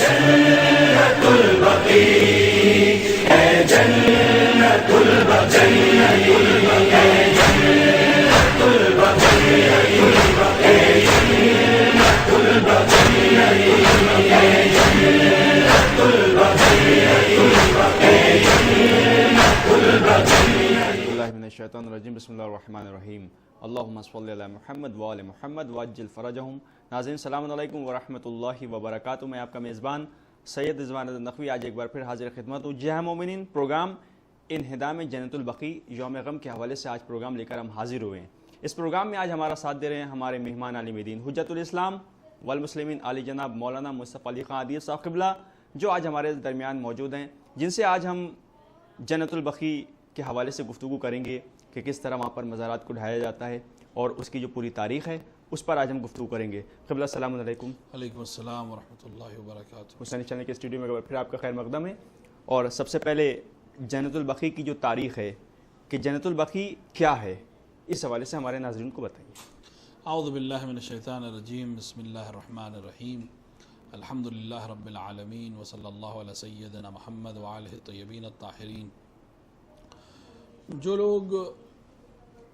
جنت البقیع، اے جنت البقیع، اے جنت البقیع، اے جنت البقیع، اے جنت البقیع، اے جنت البقیع۔ اللہ من الشیطان الرجیم، بسم اللہ الرحمن الرحیم، اللہم صلی علی محمد وآل محمد وعجل فرجہم۔ ناظرین السلام علیکم ورحمۃ اللہ وبرکاتہ۔ میں آپ کا میزبان سید رضوان نقوی آج ایک بار پھر حاضر خدمت ہوں۔ جی ہاں مومنین، پروگرام انہدام جنت البقیع یوم غم کے حوالے سے آج پروگرام لے کر ہم حاضر ہوئے ہیں۔ اس پروگرام میں آج ہمارا ساتھ دے رہے ہیں ہمارے مہمان عالم دین حجت الاسلام والمسلمین علی جناب مولانا مصطفیٰ علی خان عادیث صاحب قبلہ، جو آج ہمارے درمیان موجود ہیں، جن سے آج ہم جنت البقیع کے حوالے سے گفتگو کریں گے کہ کس طرح وہاں پر مزارات کو ڈھایا جاتا ہے اور اس کی جو پوری تاریخ ہے اس پر آج ہم گفتگو کریں گے۔ قبلہ السلام علیکم۔ وعلیکم السلام ورحمۃ اللہ وبرکاتہ۔ حسینی چینل کے اسٹوڈیو میں پھر آپ کا خیر مقدم ہے۔ اور سب سے پہلے جنت البقیع کی جو تاریخ ہے کہ جنت البقیع کیا ہے، اس حوالے سے ہمارے ناظرین کو بتائیے۔ اعوذ باللہ من الشیطان الرجیم، بسم اللہ الرحمن الرحیم، الحمد للہ رب العالمین، وصلی اللہ علی سیدنا محمد وآلہ الطیبین الطاہرین۔ جو لوگ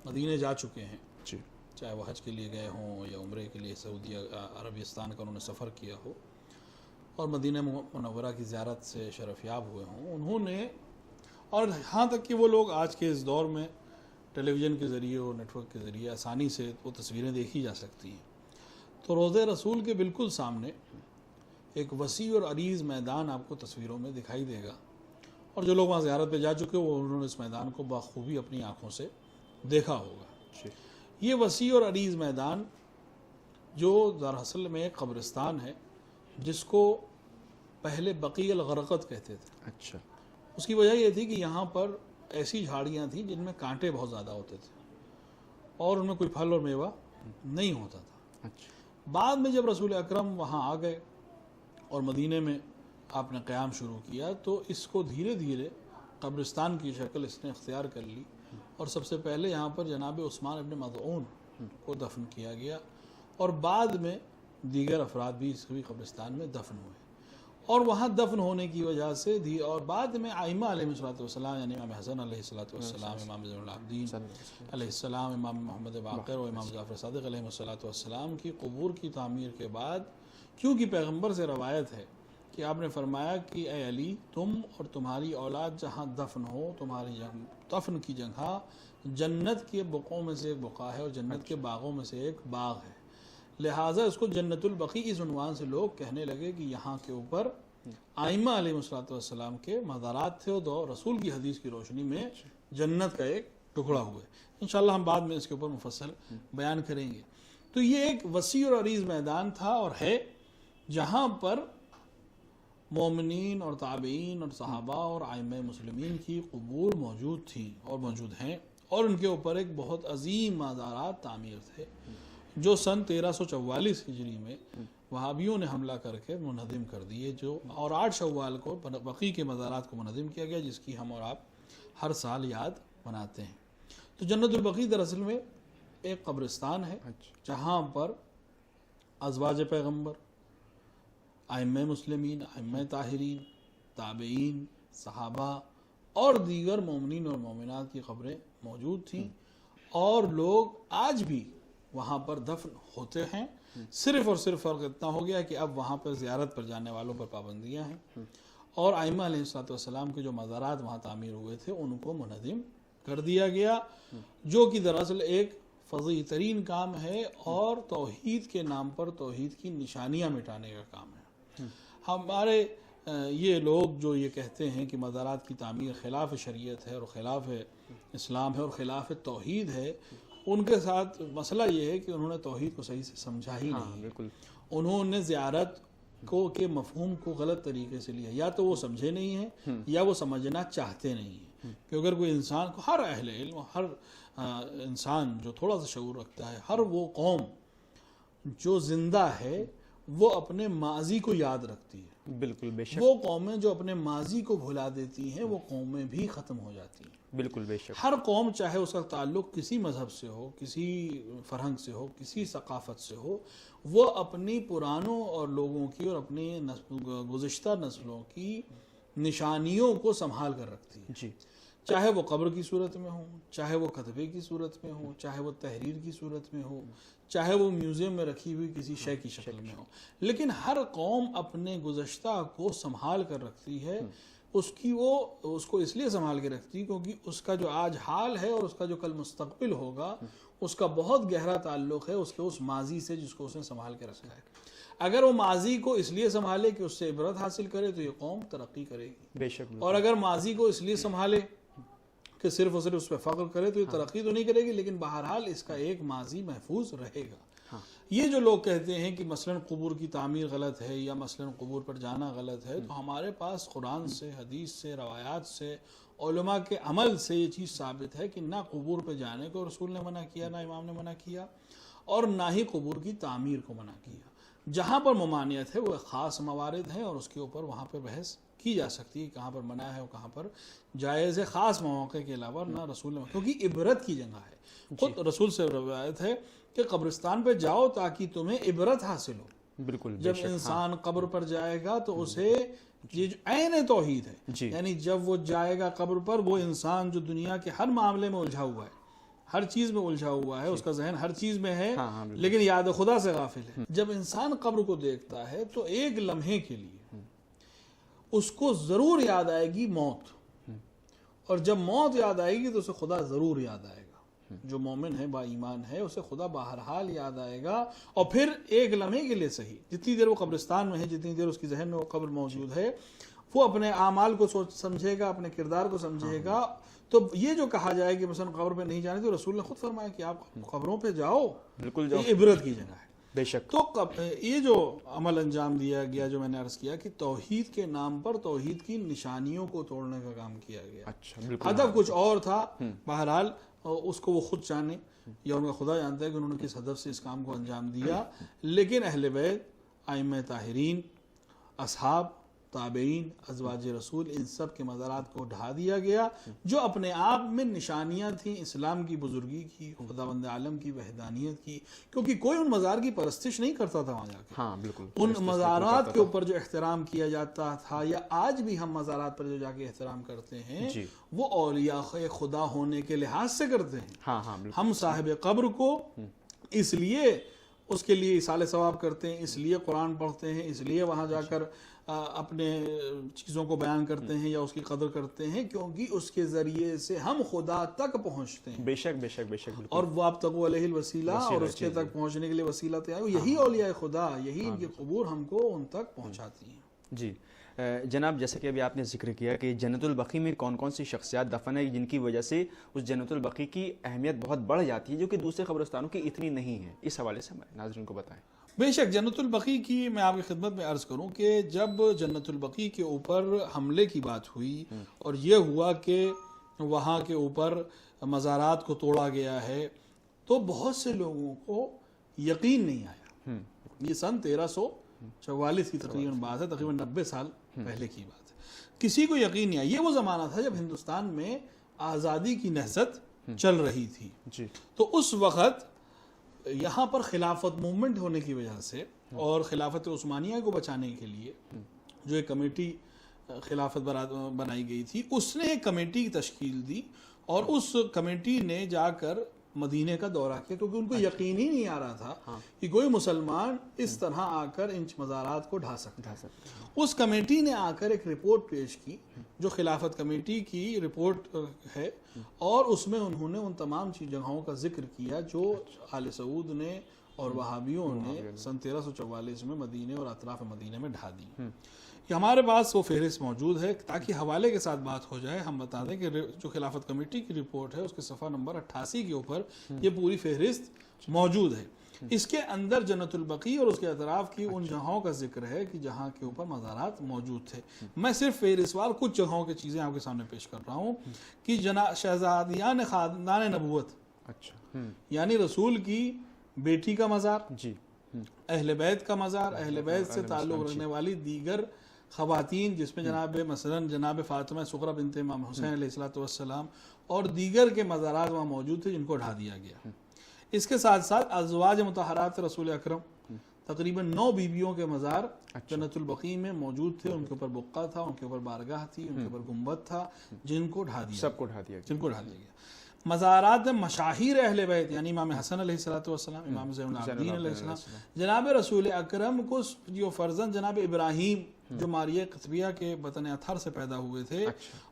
مدینہ جا چکے ہیں، جی، چاہے وہ حج کے لیے گئے ہوں یا عمرے کے لیے سعودی عربستان کا انہوں نے سفر کیا ہو اور مدینہ منورہ کی زیارت سے شرفیاب ہوئے ہوں، انہوں نے، اور یہاں تک کہ وہ لوگ آج کے اس دور میں ٹیلی ویژن کے ذریعے اور نیٹ ورک کے ذریعے آسانی سے وہ تصویریں دیکھی جا سکتی ہیں، تو روضہ رسول کے بالکل سامنے ایک وسیع اور عریض میدان آپ کو تصویروں میں دکھائی دے گا، اور جو لوگ وہاں زیارت پہ جا چکے وہ انہوں نے اس میدان کو بخوبی اپنی آنکھوں سے دیکھا ہوگا۔ یہ وسیع اور عریض میدان جو دراصل میں ایک قبرستان ہے جس کو پہلے بقیع الغرقد کہتے تھے۔ اچھا، اس کی وجہ یہ تھی کہ یہاں پر ایسی جھاڑیاں تھیں جن میں کانٹے بہت زیادہ ہوتے تھے اور ان میں کوئی پھل اور میوہ نہیں ہوتا تھا۔ اچھا، بعد میں جب رسول اکرم وہاں آ گئے اور مدینے میں آپ نے قیام شروع کیا تو اس کو دھیرے دھیرے قبرستان کی شکل اس نے اختیار کر لی، اور سب سے پہلے یہاں پر جناب عثمان ابن مظعون کو دفن کیا گیا، اور بعد میں دیگر افراد بھی اس بھی قبرستان میں دفن ہوئے، اور وہاں دفن ہونے کی وجہ سے اور بعد میں ائمہ علیہ السلام، یعنی امام حسن علیہ السلام، امام زین العابدین علیہ السلام، امام محمد باقر اور امام جعفر صادق علیہ السلام کی قبور کی تعمیر کے بعد، کیونکہ پیغمبر سے روایت ہے کہ آپ نے فرمایا کہ اے علی، تم اور تمہاری اولاد جہاں دفن ہو، تمہاری دفن کی جگہ جنت کے بقعوں میں سے ایک بقعہ ہے اور جنت کے باغوں میں سے ایک باغ ہے، لہٰذا اس کو جنت البقیع اس عنوان سے لوگ کہنے لگے کہ یہاں کے اوپر ائمہ علیہ السلام کے مزارات تھے، اور رسول کی حدیث کی روشنی میں جنت کا ایک ٹکڑا ہوئے۔ انشاءاللہ ہم بعد میں اس کے اوپر مفصل بیان کریں گے۔ تو یہ ایک وسیع اور عریض میدان تھا اور ہے جہاں پر مومنین اور تابعین اور صحابہ اور ائمہ مسلمین کی قبور موجود تھیں اور موجود ہیں، اور ان کے اوپر ایک بہت عظیم مزارات تعمیر تھے جو سن 1344 ہجری میں وہابیوں نے حملہ کر کے منہدم کر دیے، جو اور 8 شوال کو بقیع کے مزارات کو منہدم کیا گیا، جس کی ہم اور آپ ہر سال یاد مناتے ہیں۔ تو جنت البقیع دراصل میں ایک قبرستان ہے جہاں پر ازواج پیغمبر، ائمہ مسلمین، ائمہ طاہرین، تابعین، صحابہ اور دیگر مومنین اور مومنات کی قبریں موجود تھیں، اور لوگ آج بھی وہاں پر دفن ہوتے ہیں۔ صرف اور صرف فرق اتنا ہو گیا کہ اب وہاں پر زیارت پر جانے والوں پر پابندیاں ہیں، اور ائمہ علیہ السلام کے جو مزارات وہاں تعمیر ہوئے تھے ان کو منہدم کر دیا گیا، جو کہ دراصل ایک فضیع ترین کام ہے اور توحید کے نام پر توحید کی نشانیاں مٹانے کا کام ہے۔ ہمارے یہ لوگ جو یہ کہتے ہیں کہ مزارات کی تعمیر خلاف شریعت ہے اور خلاف اسلام ہے اور خلاف توحید ہے، ان کے ساتھ مسئلہ یہ ہے کہ انہوں نے توحید کو صحیح سے سمجھا ہی نہیں۔ بالکل، انہوں نے زیارت کو کے مفہوم کو غلط طریقے سے لیا، یا تو وہ سمجھے نہیں ہیں یا وہ سمجھنا چاہتے نہیں ہیں، کہ اگر کوئی انسان کو، ہر اہل علم، ہر انسان جو تھوڑا سا شعور رکھتا ہے، ہر وہ قوم جو زندہ ہے وہ اپنے ماضی کو یاد رکھتی ہے. بالکل بے شک. وہ قومیں جو اپنے ماضی کو بھلا دیتی ہیں وہ قومیں بھی ختم ہو جاتی ہیں. بالکل بے شک. ہر قوم چاہے اس کا تعلق کسی مذہب سے ہو، کسی فرہنگ سے ہو، کسی ثقافت سے ہو، وہ اپنی پرانوں اور لوگوں کی اور اپنی گزشتہ نسلوں کی نشانیوں کو سنبھال کر رکھتی ہے. جی. چاہے وہ قبر کی صورت میں ہو، چاہے وہ کتبے کی صورت میں ہو، چاہے وہ تحریر کی صورت میں ہو، چاہے وہ میوزیم میں رکھی ہوئی کسی شے کی شکل میں ہو، لیکن ہر قوم اپنے گزشتہ کو سنبھال کر رکھتی ہے. اس کو اس لیے سنبھال کے رکھتی ہے کیونکہ اس کا جو آج حال ہے اور اس کا جو کل مستقبل ہوگا اس کا بہت گہرا تعلق ہے اس ماضی سے جس کو اس نے سنبھال کے رکھا ہے. اگر وہ ماضی کو اس لیے سنبھالے کہ اس سے عبرت حاصل کرے تو یہ قوم ترقی کرے گی. بے شک. اور اگر ماضی کو اس لیے سنبھالے کہ صرف اور صرف اس پہ فخر کرے تو یہ ترقی تو نہیں کرے گی، لیکن بہرحال اس کا ایک ماضی محفوظ رہے گا. یہ جو لوگ کہتے ہیں کہ مثلا قبور کی تعمیر غلط ہے یا مثلا قبور پر جانا غلط ہے، تو ہمارے پاس قرآن سے، حدیث سے، روایات سے، علماء کے عمل سے یہ چیز ثابت ہے کہ نہ قبور پہ جانے کو رسول نے منع کیا، نہ امام نے منع کیا، اور نہ ہی قبور کی تعمیر کو منع کیا. جہاں پر ممانعت ہے وہ خاص موارد ہیں اور اس کے اوپر وہاں پہ بحث کی جا سکتی ہے کہاں پر منع ہے اور کہاں پر جائز ہے، خاص مواقع کے علاوہ نہ رسول نے، کیونکہ عبرت کی جگہ ہے. خود رسول سے روایت ہے کہ قبرستان پہ جاؤ تاکہ تمہیں عبرت حاصل ہو. بالکل. جب انسان قبر پر جائے گا تو اسے یہ عین توحید ہے، یعنی جب وہ جائے گا قبر پر، وہ انسان جو دنیا کے ہر معاملے میں الجھا ہوا ہے، ہر چیز میں الجھا ہوا ہے، اس کا ذہن ہر چیز میں ہے لیکن یاد خدا سے غافل ہے. جب انسان قبر کو دیکھتا ہے تو ایک لمحے کے لیے اس کو ضرور یاد آئے گی موت، اور جب موت یاد آئے گی تو اسے خدا ضرور یاد آئے گا. جو مومن ہے، با ایمان ہے، اسے خدا بہرحال یاد آئے گا. اور پھر ایک لمحے کے لیے صحیح، جتنی دیر وہ قبرستان میں ہے، جتنی دیر اس کی ذہن میں وہ قبر موجود ہے، وہ اپنے اعمال کو سمجھے گا، اپنے کردار کو سمجھے گا. تو یہ جو کہا جائے کہ مثلا قبر پہ نہیں جانے، تو رسول نے خود فرمایا کہ آپ قبروں پہ جاؤ، بالکل یہ عبرت کی جگہ ہے. بے شک. تو یہ جو عمل انجام دیا گیا، جو میں نے عرض کیا کہ توحید کے نام پر توحید کی نشانیوں کو توڑنے کا کام کیا گیا. اچھا. بالکل. ہدف کچھ اور تھا، بہرحال اس کو وہ خود جانے یا ان کا خدا جانتا ہے کہ انہوں نے کس ہدف سے اس کام کو انجام دیا. لیکن اہل بیت، ائمہ طاہرین، اصحاب، تابعین، ازواج رسول، ان سب کے مزارات کو ڈھا دیا گیا جو اپنے آپ میں نشانیاں تھیں اسلام کی بزرگی کی، خداوند عالم کی وحدانیت کی، کیونکہ کوئی ان مزار کی پرستش نہیں کرتا تھا وہاں جا کے. ہاں بالکل. ان مزارات کے اوپر جو احترام کیا جاتا تھا، یا آج بھی ہم مزارات پر جو جا کے احترام کرتے ہیں، وہ اولیاء خدا ہونے کے لحاظ سے کرتے ہیں. ہاں ہاں بالکل. ہم صاحب قبر کو اس لیے اس کے لیے اصال ثواب کرتے ہیں، اس لیے قرآن پڑھتے ہیں، اس لیے وہاں جا کر اپنے چیزوں کو بیان کرتے ہیں یا اس کی قدر کرتے ہیں، کیونکہ اس کے ذریعے سے ہم خدا تک پہنچتے ہیں. بے شک بے شک بے شک. بالکل. اور وابتغوا الیہ الوسیلہ، اور اس کے تک پہنچنے کے لیے وسیلہ تیار. یہی اولیاء خدا، یہی ان کی قبور ہم کو ان تک پہنچاتی ہیں. جی جناب، جیسے کہ ابھی آپ نے ذکر کیا کہ جنت البقیع میں کون کون سی شخصیات دفن ہے جن کی وجہ سے اس جنت البقیع کی اہمیت بہت بڑھ جاتی ہے جو کہ دوسرے قبرستانوں کی اتنی نہیں ہے، اس حوالے سے ناظرین کو بتائیں. بے شک جنت البقیع کی میں آپ کی خدمت میں عرض کروں کہ جب جنت البقیع کے اوپر حملے کی بات ہوئی اور یہ ہوا کہ وہاں کے اوپر مزارات کو توڑا گیا ہے، تو بہت سے لوگوں کو یقین نہیں آیا. یہ سن 1344 کی تقریباً بات ہے، تقریباً 90 سال پہلے کی بات ہے. کسی کو یقین نہیں آیا. یہ وہ زمانہ تھا جب ہندوستان میں آزادی کی نہضت چل رہی تھی. تو اس وقت یہاں پر خلافت موومنٹ ہونے کی وجہ سے اور خلافت عثمانیہ کو بچانے کے لیے جو ایک کمیٹی خلافت بنائی گئی تھی، اس نے ایک کمیٹی کی تشکیل دی اور اس کمیٹی نے جا کر مدینے کا دورہ کیا، کیونکہ ان کو یقین ہی نہیں آ رہا تھا کہ کوئی مسلمان اس طرح آ کر ان مزارات کو ڈھا سکتا ہے. اس کمیٹی نے آ کر ایک رپورٹ پیش کی جو خلافت کمیٹی کی رپورٹ ہے، اور اس میں انہوں نے ان تمام جگہوں کا ذکر کیا جو آل سعود نے اور وہابیوں نے سن 1344 میں مدینے اور اطراف مدینے میں ڈھا دی. کہ ہمارے پاس وہ فہرست موجود ہے تاکہ حوالے کے ساتھ بات ہو جائے. ہم بتا دیں کہ جو خلافت کمیٹی کی رپورٹ ہے اس کے صفحہ نمبر 88 کے اوپر یہ پوری فہرست موجود ہے. اس کے اندر جنت البقیع اور اس کے اطراف کی ان جگہوں کا ذکر ہے کہ جہاں کے اوپر مزارات موجود تھے. میں صرف فہرستوار کچھ جگہوں کی چیزیں آپ کے سامنے پیش کر رہا ہوں کہ شہزادیان خاندان نبوت، یعنی رسول کی بیٹی کا مزار، اہل بیت کا مزار، اہل بیت سے تعلق رکھنے والی دیگر خواتین، جس میں جناب مثلاً جناب فاطمہ سغرا بنت امام حسین علیہ السلام اور دیگر کے مزارات وہاں موجود تھے جن کو ڈھا دیا گیا۔ اس کے ساتھ ساتھ ازواج مطہرات رسول اکرم تقریباً 9 بیویوں کے مزار جنت البقیع میں موجود تھے، ان کے اوپر بقعہ تھا، ان کے اوپر بارگاہ تھی، ان کے اوپر گنبد تھا، جن کو ڈھا دیا، سب کو ڈھا دیا گیا۔ مزارات مشاہیر اہل بیت یعنی امام حسن علیہ السلام، امام زین العابدین علیہ السلام، جناب رسول اکرم کو جو فرزند جناب ابراہیم جو ماریہ قطبیہ کے بطن اطہر سے پیدا ہوئے تھے،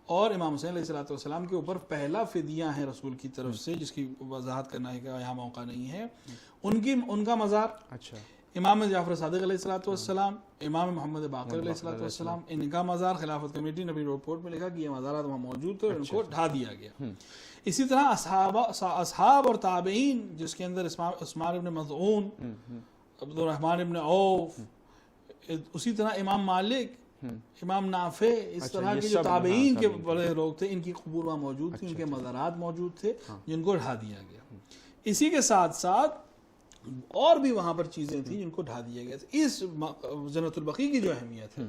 اور امام حسین علیہ السلام کے اوپر پہلا فدیہ ہے رسول کی طرف سے، جس کی وضاحت کرنا کا یہاں موقع نہیں ہے، ان کا مزار، امام جعفر صادق علیہ السلام، امام محمد باقر علیہ السلام، ان کا مزار خلافت کمیٹی نے اپنی رپورٹ میں لکھا کہ یہ مزارات وہاں موجود تھے اور ان کو ڈھا دیا گیا۔ اسی طرح اصحاب اور تابعین، جس کے اندر عثمان ابن مظعون، عبد الرحمن ابن عوف، اسی طرح امام مالک، امام نافع، اس طرح کے جو تابعین کے بڑے لوگ تھے، ان کی قبور وہاں موجود تھی، ان کے مزارات موجود تھے جن کو ڈھا دیا گیا۔ اسی کے ساتھ ساتھ اور بھی وہاں پر چیزیں تھیں جن کو ڈھا دیا گیا تھا۔ اس جنت البقیع کی جو اہمیت ہے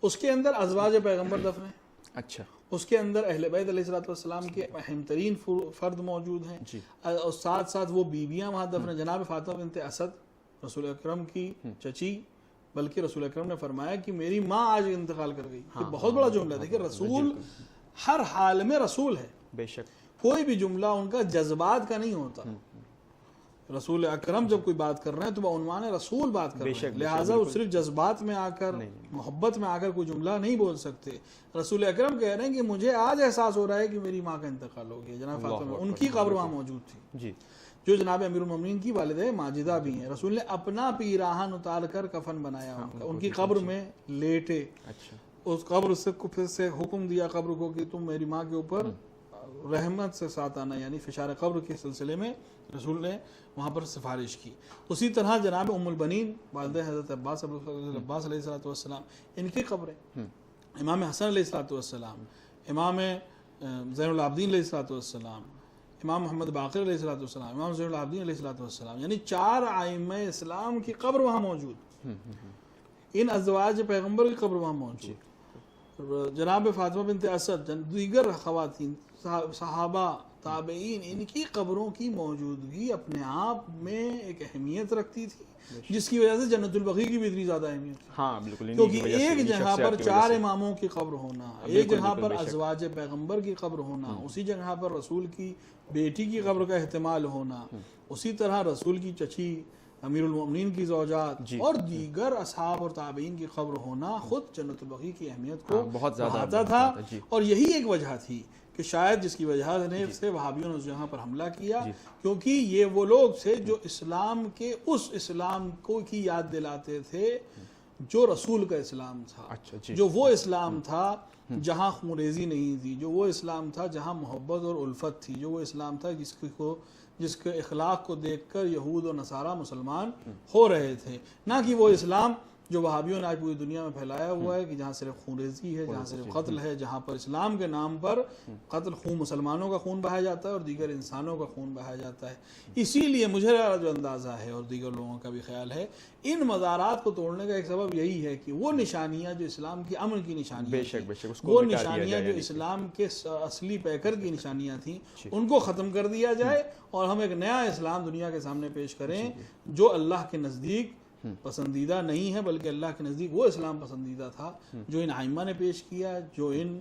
اس کے اندر ازواج پیغمبر دفن ہیں، اس کے اندر اہل بیت علیہ السلام کے اہم ترین فرد موجود ہیں، اور ساتھ ساتھ وہ بیویاں وہاں دفن ہیں۔ جناب فاطمہ بنت اسد رسول اکرم کی چچی، بلکہ رسول اکرم نے فرمایا کہ میری ماں آج انتقال کر گئی۔ یہ بہت بڑا جملہ ہے کہ رسول ہر حال میں رسول ہے، بے شک کوئی بھی جملہ ان کا جذبات کا نہیں ہوتا۔ رسول اکرم جب کوئی بات کر رہے ہیں تو وہ عنوان رسول بات کر رہے ہیں، لہٰذا وہ صرف جذبات میں آ کر محبت میں آ کر کوئی جملہ نہیں بول سکتے۔ رسول اکرم کہہ رہے ہیں کہ مجھے آج احساس ہو رہا ہے کہ میری ماں کا انتقال ہو گیا۔ جناب فاطمہ ان کی قبر وہاں موجود تھی، جو جناب امیر المومنین کی والدہ ماجدہ بھی ہیں۔ رسول نے اپنا پیراہن اتار کر کفن بنایا ان کی قبر میں لیٹے، اس قبر سے حکم دیا قبر کو کہ تم میری ماں کے اوپر رحمت سے ساتھ آنا، یعنی فشار قبر کے سلسلے میں رسول نے وہاں پر سفارش کی۔ اسی طرح جناب ام البنین والدہ حضرت عباس علیہ السلام، ان کی قبریں، امام حسن علیہ السلام، امام زین العابدین علیہ السلام، امام محمد باقر علیہ السلام، امام زین العابدین علیہ السلام، یعنی 4 ائمہ اسلام کی قبر وہاں موجود، ان ازواج پیغمبر کی قبر وہاں موجود، جناب فاطمہ بنت اسد، دیگر خواتین، صحابہ، تابعین، ان کی قبروں کی موجودگی اپنے آپ میں ایک اہمیت رکھتی تھی، جس کی وجہ سے جنت البقیع کی بھی اتنی زیادہ اہمیت تھی۔ ہاں بالکل، کیونکہ ایک جگہ پر 4 اماموں کی قبر ہونا، ایک جگہ پر ازواج پیغمبر کی قبر ہونا، اسی جگہ پر رسول کی بیٹی کی قبر کا احتمال ہونا، اسی طرح رسول کی چچی امیر المومنین کی زوجات اور دیگر اصحاب اور تابعین کی قبر ہونا خود جنت البقیع کی اہمیت کو بہت زیادہ بڑھاتا تھا۔ اور یہی ایک وجہ تھی کہ شاید جس کی وجہ سے وہابیوں نے اس جگہ پر حملہ کیا، کیونکہ یہ وہ لوگ تھے جو اسلام کے اس اسلام کو کی یاد دلاتے تھے جو رسول کا اسلام تھا، جو وہ اسلام تھا جہاں خونریزی نہیں تھی، جو وہ اسلام تھا جہاں محبت اور الفت تھی، جو وہ اسلام تھا جس کے اخلاق کو دیکھ کر یہود و نصارہ مسلمان ہو رہے تھے، نہ کہ وہ اسلام جو وہابیوں نے آج پوری دنیا میں پھیلایا ہوا ہے کہ جہاں صرف خونریزی ہے، جہاں صرف قتل ہے، جہاں پر اسلام کے نام پر قتل، خون مسلمانوں کا خون بہایا جاتا ہے اور دیگر انسانوں کا خون بہایا جاتا ہے۔ اسی لیے مجھے جو اندازہ ہے اور دیگر لوگوں کا بھی خیال ہے، ان مزارات کو توڑنے کا ایک سبب یہی ہے کہ وہ نشانیاں جو اسلام کی امن کی نشانیاں تھیں، وہ نشانیاں جو اسلام کے اصلی پیکر کی نشانیاں تھیں، ان کو ختم کر دیا جائے اور ہم ایک نیا اسلام دنیا کے سامنے پیش کریں جو اللہ کے نزدیک پسندیدہ نہیں ہے، بلکہ اللہ کے نزدیک وہ اسلام پسندیدہ تھا جو ان ائمہ نے پیش کیا، جو ان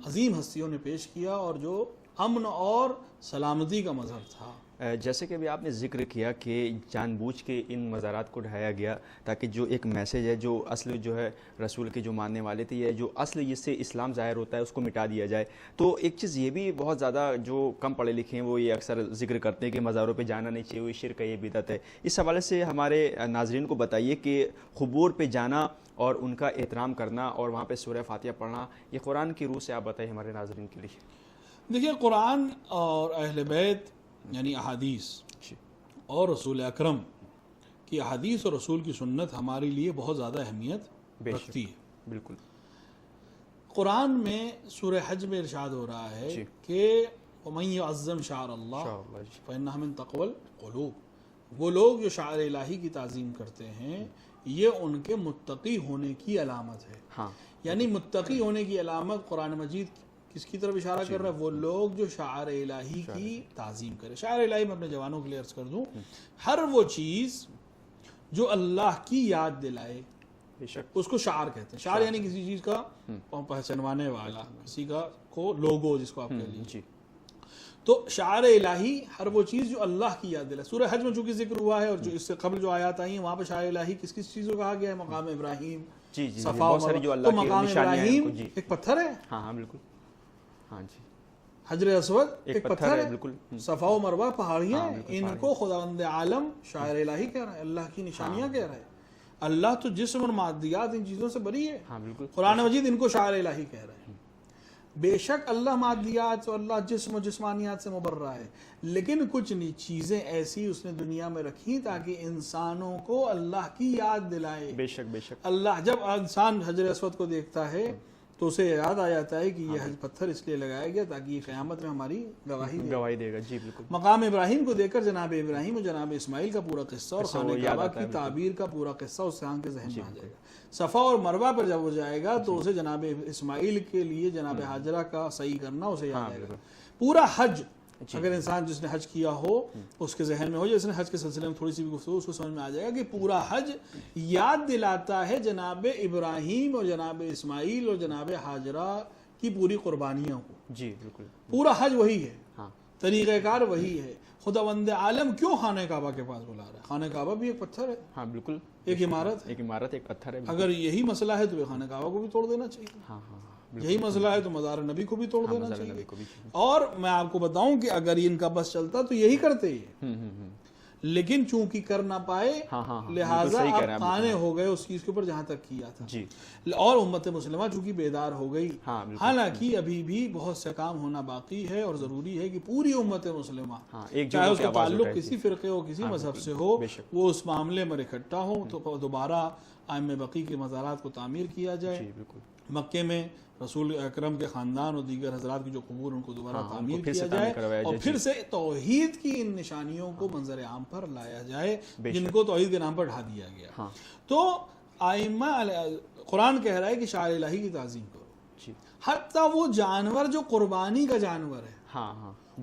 عظیم ہستیوں نے پیش کیا، اور جو امن اور سلامتی کا مظہر تھا۔ جیسے کہ ابھی آپ نے ذکر کیا کہ جان بوجھ کے ان مزارات کو ڈھایا گیا تاکہ جو ایک میسیج ہے، جو اصل جو ہے رسول کے جو ماننے والے تھے، یہ جو اصل جس سے اسلام ظاہر ہوتا ہے اس کو مٹا دیا جائے۔ تو ایک چیز یہ بھی بہت زیادہ جو کم پڑھے لکھے ہیں وہ یہ اکثر ذکر کرتے ہیں کہ مزاروں پہ جانا نہیں چاہیے، وہ شرک ہے، یہ بدعت ہے۔ اس حوالے سے ہمارے ناظرین کو بتائیے کہ قبور پہ جانا اور ان کا احترام کرنا اور وہاں پہ سورہ فاتحہ پڑھنا، یہ قرآن کی روح سے آپ بتائیں ہمارے ناظرین کے لیے۔ دیکھیں، قرآن اور اہل بیت یعنی احادیث اور رسول اکرم کی احادیث اور رسول کی سنت ہمارے لیے بہت زیادہ اہمیت رکھتی ہے۔ بالکل، قرآن میں سورہ حج میں ارشاد ہو رہا ہے کہ وَمَن يُعَظِّمْ شَعَائِرَ اللَّهِ فَإِنَّهَا مِن تَقْوَى الْقُلُوبِ، وہ لوگ جو شعائر الہی کی تعظیم کرتے ہیں یہ ان کے متقی ہونے کی علامت ہے. ہاں یعنی متقی ہونے کی علامت قرآن مجید کس کی طرف اشارہ کر رہا ہے؟ وہ لوگ جو شعائر الہی کی تعظیم کرے. شعائر الہی میں اپنے جوانوں کے لیے عرض کر دوں، ہر وہ چیز جو اللہ کی یاد دلائے بے شک اس کو شعار کہتے ہیں. شعار یعنی کسی چیز کا پہچانوانے والا، کسی کا کو لوگو جس کو آپ کہہ لیجیے. جی تو شعار الہی ہر وہ چیز جو اللہ کی یاد دلائے. سورہ حج میں چونکہ ذکر ہوا ہے اور جو اس سے قبل جو آیات آئی ہیں وہاں پہ شعار الہی کس کس چیز کو کہا گیا ہے؟ مقام ابراہیم، جی جی صفا بہت ساری جو و اللہ تو کی مقام نشانیاں ہیں ابراہیم جی. ایک پتھر ہے، ہاں ہاں بالکل. ہاں جی حجر اسود ایک پتھر ہے، بالکل. صفا و مروہ پہاڑیاں ہیں. ان کو خداوند عالم شاعر الہی کہہ رہا ہے، اللہ کی نشانیاں کہہ رہا ہے. اللہ تو جسم اور مادیات ان چیزوں سے بری ہے. ہاں بالکل. قرآن مجید ان کو شاعر الہی کہہ رہا ہے. بے شک اللہ مادیات اور اللہ جسم و جسمانیات سے مبرہ ہے، لیکن کچھ چیزیں ایسی اس نے دنیا میں رکھی تاکہ انسانوں کو اللہ کی یاد دلائے. بے شک بے شک. اللہ جب انسان حجر اسود کو دیکھتا ہے تو اسے یاد آ جاتا ہے کہ یہ پتھر اس لیے لگایا گیا تاکہ یہ قیامت میں ہماری گواہی دے گا. جی بالکل. مقام ابراہیم کو دیکھ کر جناب ابراہیم اور جناب اسماعیل کا پورا قصہ اور خانہ کعبہ کی تعبیر کا پورا قصہ اس کے ذہن میں آ جائے گا. صفا اور مروہ پر جب وہ جائے گا تو اسے جناب اسماعیل کے لیے جناب حاجرہ کا صحیح کرنا اسے یاد آئے گا. پورا حج اگر انسان جس نے حج کیا ہو اس کے ذہن میں ہو، جس نے حج کے سلسلے میں تھوڑی سی بھی گفتگو، اس کو سمجھ میں آ جائے گا کہ پورا حج یاد دلاتا ہے جناب ابراہیم اور جناب اسماعیل اور جناب حاجرہ کی پوری قربانیوں کو. جی بالکل. پورا حج وہی ہے، ہاں طریقہ کار وہی ہے. خداوند عالم کیوں خانہ کعبہ کے پاس بلا رہا ہے؟ خانہ کعبہ بھی ایک پتھر ہے، ہاں بالکل. ایک عمارت ہے. ایک عمارت ایک پتھر ہے. اگر یہی مسئلہ ہے تو یہ خانہ کعبہ کو بھی توڑ دینا چاہیے. ہاں ہاں یہی مسئلہ ہے تو مزار نبی کو بھی توڑ دینا نبی چاہیے. کو بھی. اور میں آپ کو بتاؤں کہ اگر ان کا بس چلتا تو یہی کرتے ہی، لیکن چونکہ کر نہ پائے لہٰذا آپ قانے ہو گئے اس چیز کے اوپر جہاں تک کیا تھا. جی. اور امت مسلمہ چونکہ بیدار ہو گئی، حالانکہ ابھی بھی بہت سے کام ہونا باقی ہے اور ضروری ہے کہ پوری امت مسلمہ چاہے اس کا تعلق کسی فرقے ہو کسی مذہب سے ہو وہ اس معاملے میں اکٹھا ہو تو دوبارہ ائمہ بقی کے مزارات کو تعمیر کیا جائے. مکے میں رسول اکرم کے خاندان اور دیگر حضرات کی جو قبور ان کو دوبارہ تعمیر کیا جائے اور پھر سے توحید کی ان نشانیوں کو منظر عام پر لایا جائے جن کو توحید کے نام پر ڈھا دیا گیا. تو ائمہ قرآن کہہ رہا ہے کہ شاعر الہی کی تعظیم کرو. حتیٰ وہ جانور جو قربانی کا جانور ہے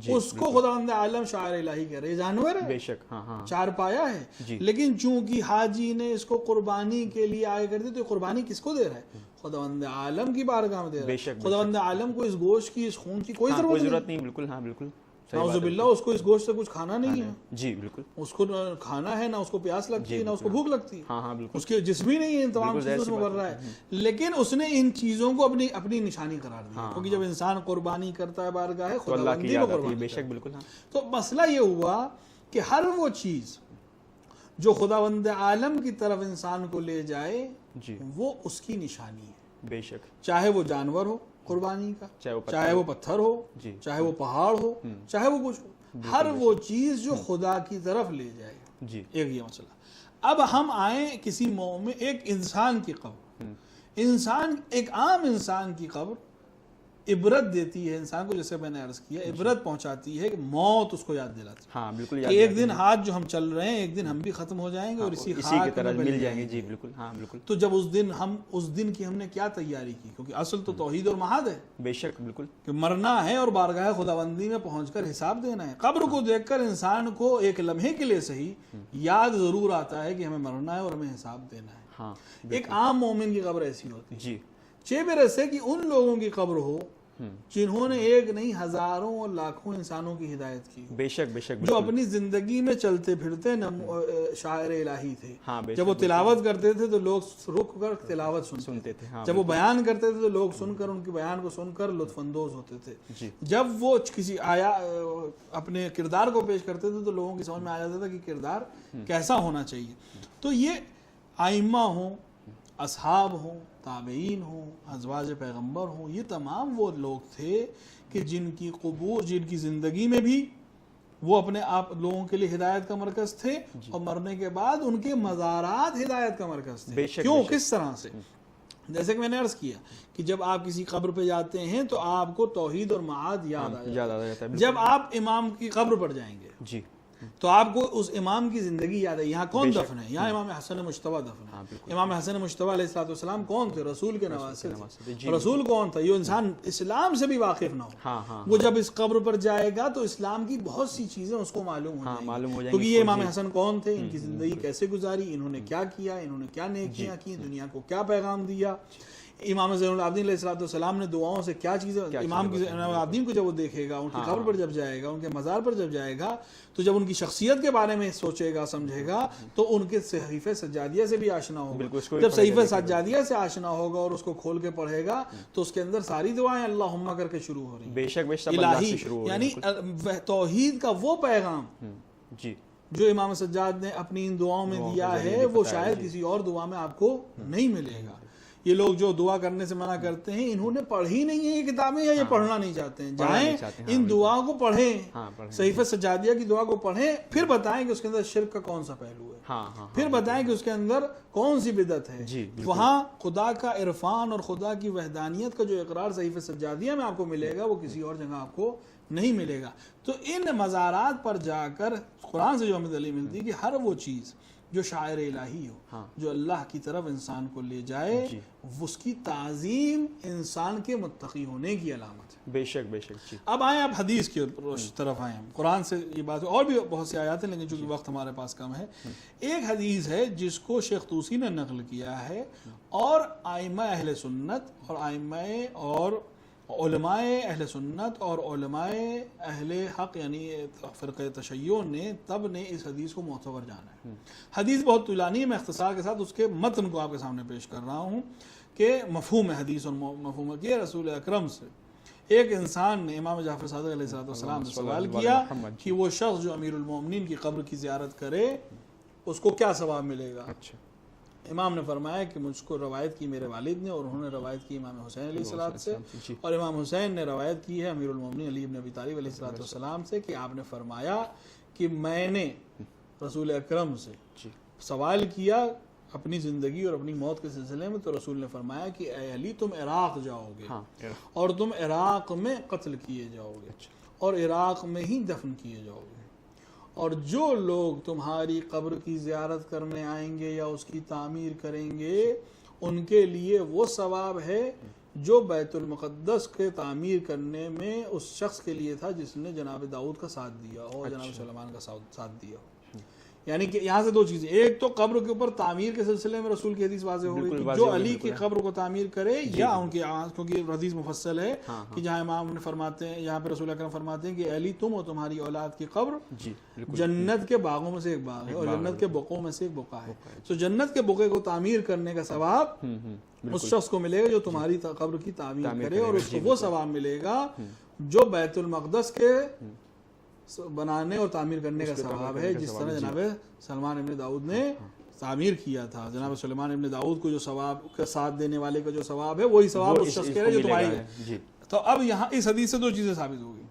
اس کو خداوند عالم شاعر الہی کہہ رہے. جانور ہے بے شک، چار پایا ہے، لیکن چونکہ حاجی نے اس کو قربانی کے لیے آئے کر دی تو قربانی کس کو دے رہا ہے؟ خداوند عالم کی بارگاہ میں دے رہا ہے. خداوند عالم کو اس گوشت کی اس خون کی کوئی ضرورت نہیں. بالکل. ہاں بالکل. نعوذ باللہ اس کو اس گوشت سے کچھ کھانا نہیں ہے. جی بالکل. اس کو کھانا ہے، نہ اس کو پیاس لگتی ہے، نہ اس کو بھوک لگتی ہے. اس کے جسم ہی نہیں ہے، ان تمام چیزوں سے مبر رہا ہے. لیکن اس نے ان چیزوں کو اپنی نشانی قرار دیا کیونکہ جب انسان قربانی کرتا ہے بارگاہ خداوندی میں قربانی. بے شک بالکل. تو مسئلہ یہ ہوا کہ ہر وہ چیز جو خداوند عالم کی طرف انسان کو لے جائے وہ اس کی نشانی ہے. بے شک. چاہے وہ جانور ہو قربانی کا، چاہے وہ پتھر ہو، چاہے وہ پہاڑ ہو، چاہے وہ کچھ ہو، ہر وہ چیز جو خدا کی طرف لے جائے. ایک یہ مسئلہ. اب ہم آئیں کسی مومن ایک انسان کی قبر. انسان ایک عام انسان کی قبر عبرت دیتی ہے انسان کو، جیسے میں نے عرض کیا عبرت پہنچاتی ہے کہ موت اس کو یاد دلاتی ہے. ہاں بالکل. کہ ایک دن ہاتھ جو ہم چل رہے ہیں ایک دن ہم بھی ختم ہو جائیں گے اور اسی کی طرح مل جائیں گے. جی بالکل. ہاں بالکل. تو جب اس دن کی ہم نے کیا تیاری کی، کیونکہ اصل تو توحید اور معاد ہے. بے شک بالکل. کہ مرنا ہے اور بارگاہ خداوندی میں پہنچ کر حساب دینا ہے. قبر کو دیکھ کر انسان کو ایک لمحے کے لیے صحیح یاد ضرور آتا ہے کہ ہمیں مرنا ہے اور ہمیں حساب دینا ہے. ہاں. ایک عام مومن کی قبر ایسی ہوتی ہے. جی. چہ برسے کہ ان لوگوں کی قبر ہو جنہوں نے ایک نہیں ہزاروں اور لاکھوں انسانوں کی ہدایت کی. بے شک بے شک. جو اپنی زندگی میں چلتے پھرتے شاعر الہی تھے. جب وہ تلاوت کرتے تھے تو لوگ رک کر تلاوت سنتے تھے. جب وہ بیان کرتے تھے تو لوگ سن کر ان کے بیان کو سن کر لطف اندوز ہوتے تھے. جب وہ کسی اپنے کردار کو پیش کرتے تھے تو لوگوں کی سمجھ میں آ جاتا تھا کہ کردار کیسا ہونا چاہیے. تو یہ ائمہ ہوں، اصحاب ہوں، تابعین ہوں، ازواج پیغمبر ہوں، یہ تمام وہ لوگ تھے کہ جن کی قبور، جن کی زندگی میں بھی وہ اپنے آپ لوگوں کے لیے ہدایت کا مرکز تھے اور مرنے کے بعد ان کے مزارات ہدایت کا مرکز تھے. کیوں؟ کس طرح سے؟ جیسے کہ میں نے عرض کیا کہ جب آپ کسی قبر پہ جاتے ہیں تو آپ کو توحید اور معاد یاد آ جاتا ہے. جب آپ امام کی قبر پر جائیں گے تو آپ کو اس امام کی زندگی یاد ہے. یہاں کون دفن ہے؟ یہاں امام حسن مجتبیٰ دفن ہے. امام حسن مجتبیٰ علیہ السلام کون تھے؟ رسول کے نواسے تھے. رسول کون تھا؟ یہ انسان اسلام سے بھی واقف نہ ہو، وہ جب اس قبر پر جائے گا تو اسلام کی بہت سی چیزیں اس کو معلوم ہو جائیں گی. کیونکہ یہ امام حسن کون تھے، ان کی زندگی کیسے گزاری، انہوں نے کیا کیا، انہوں نے کیا نیکیاں کی، دنیا کو کیا پیغام دیا. امام زین العابدین علیہ السلام نے دعاؤں سے کیا چیزیں. امام زین العابدین کو جب وہ دیکھے گا، ان کی قبر پر جب جائے گا، ان کے مزار پر جب جائے گا، تو جب ان کی شخصیت کے بارے میں سوچے گا، سمجھے گا، تو ان کے صحیفہ سجادیہ سے بھی آشنا ہوگا. جب صحیفہ سجادیہ سے آشنا ہوگا اور اس کو کھول کے پڑھے گا تو اس کے اندر ساری دعائیں اللہم کر کے شروع ہو رہی ہیں. بے شک الہی، یعنی توحید کا وہ پیغام جو امام سجاد نے اپنی ان دعاؤں میں دیا ہے، وہ شاید کسی اور دعا میں آپ کو نہیں ملے گا. یہ لوگ جو دعا کرنے سے منع کرتے ہیں، انہوں نے پڑھی نہیں ہے یہ کتابیں، یا یہ پڑھنا نہیں چاہتے ہیں. جائیں ان دعاؤں کو پڑھیں، صحیفہ سجادیہ کی دعا کو پڑھیں، پھر بتائیں کہ اس کے اندر شرک کا کون سا پہلو ہے، پھر بتائیں کہ اس کے اندر کون سی بدعت ہے. وہاں خدا کا عرفان اور خدا کی وحدانیت کا جو اقرار صحیفہ سجادیہ میں آپ کو ملے گا، وہ کسی اور جگہ آپ کو نہیں ملے گا. تو ان مزارات پر جا کر قرآن سے جو ہمیں دلیل ملتی ہے کہ ہر وہ چیز جو شاعر الہی ہو، جو اللہ کی طرف انسان کو لے جائے، اس کی تعظیم انسان کے متقی ہونے کی علامت ہے. بے شک بے شک. اب آئیں آپ حدیث کی طرف آئیں. قرآن سے یہ بات اور بھی بہت سی آیات ہیں، لیکن چونکہ وقت ہمارے پاس کم ہے. ایک حدیث ہے جس کو شیخ طوسی نے نقل کیا ہے، اور ائمہ اہل سنت اور علماء اہل سنت اور علماء اہل حق یعنی فرقہ تشیع نے اس حدیث کو معتبر جانا ہے. حدیث بہت طولانی ہے، میں اختصار کے ساتھ اس کے متن کو آپ کے سامنے پیش کر رہا ہوں کہ مفہوم حدیث اور مفہوم کہ رسول اکرم سے ایک انسان نے امام جعفر صادق علیہ السلام سے سوال کیا کہ وہ شخص جو امیر المومنین کی قبر کی زیارت کرے اس کو کیا ثواب ملے گا. امام نے فرمایا کہ مجھ کو روایت کی میرے والد نے، اور انہوں نے روایت کی امام حسین علیہ السلام سے، اور امام حسین نے روایت کی ہے امیر المومنین علی بن ابی طالب علیہ السلام سے کہ آپ نے فرمایا کہ میں نے رسول اکرم سے سوال کیا اپنی زندگی اور اپنی موت کے سلسلے میں، تو رسول نے فرمایا کہ اے علی تم عراق جاؤ گے اور تم عراق میں قتل کیے جاؤ گے اور عراق میں ہی دفن کیے جاؤ گے، اور جو لوگ تمہاری قبر کی زیارت کرنے آئیں گے یا اس کی تعمیر کریں گے ان کے لیے وہ ثواب ہے جو بیت المقدس کے تعمیر کرنے میں اس شخص کے لیے تھا جس نے جناب داؤد کا ساتھ دیا اور جناب سلیمان کا ساتھ دیا. یعنی کہ یہاں سے دو چیزیں، ایک تو قبر کے اوپر تعمیر کے سلسلے میں رسول کی حدیث واضح ہو گئی کہ جو علی کی قبر کو تعمیر کرے یا ان کی کیونکہ حدیث مفصل ہے کہ جہاں امام نے فرماتے ہیں، یہاں پہ رسول اکرم فرماتے ہیں کہ علی تم اور تمہاری اولاد کی قبر جنت کے باغوں میں سے ایک باغ ہے اور جنت کے بقوں میں سے ایک بقع ہے. تو جنت کے بقعے کو تعمیر کرنے کا ثواب اس شخص کو ملے گا جو تمہاری قبر کی تعمیر کرے، اور اس کو وہ ثواب ملے گا جو بیت المقدس کے بنانے اور تعمیر کرنے کا ثواب ہے، جس طرح جناب سلمان ابن داؤد نے تعمیر کیا تھا. جناب سلیمان ابن داؤد کو جو ثواب کا ساتھ دینے والے کا جو ثواب ہے وہی ثواب اس شخص کے ہے جو تمہاری ہے. تو اب یہاں اس حدیث سے دو چیزیں ثابت ہوگی.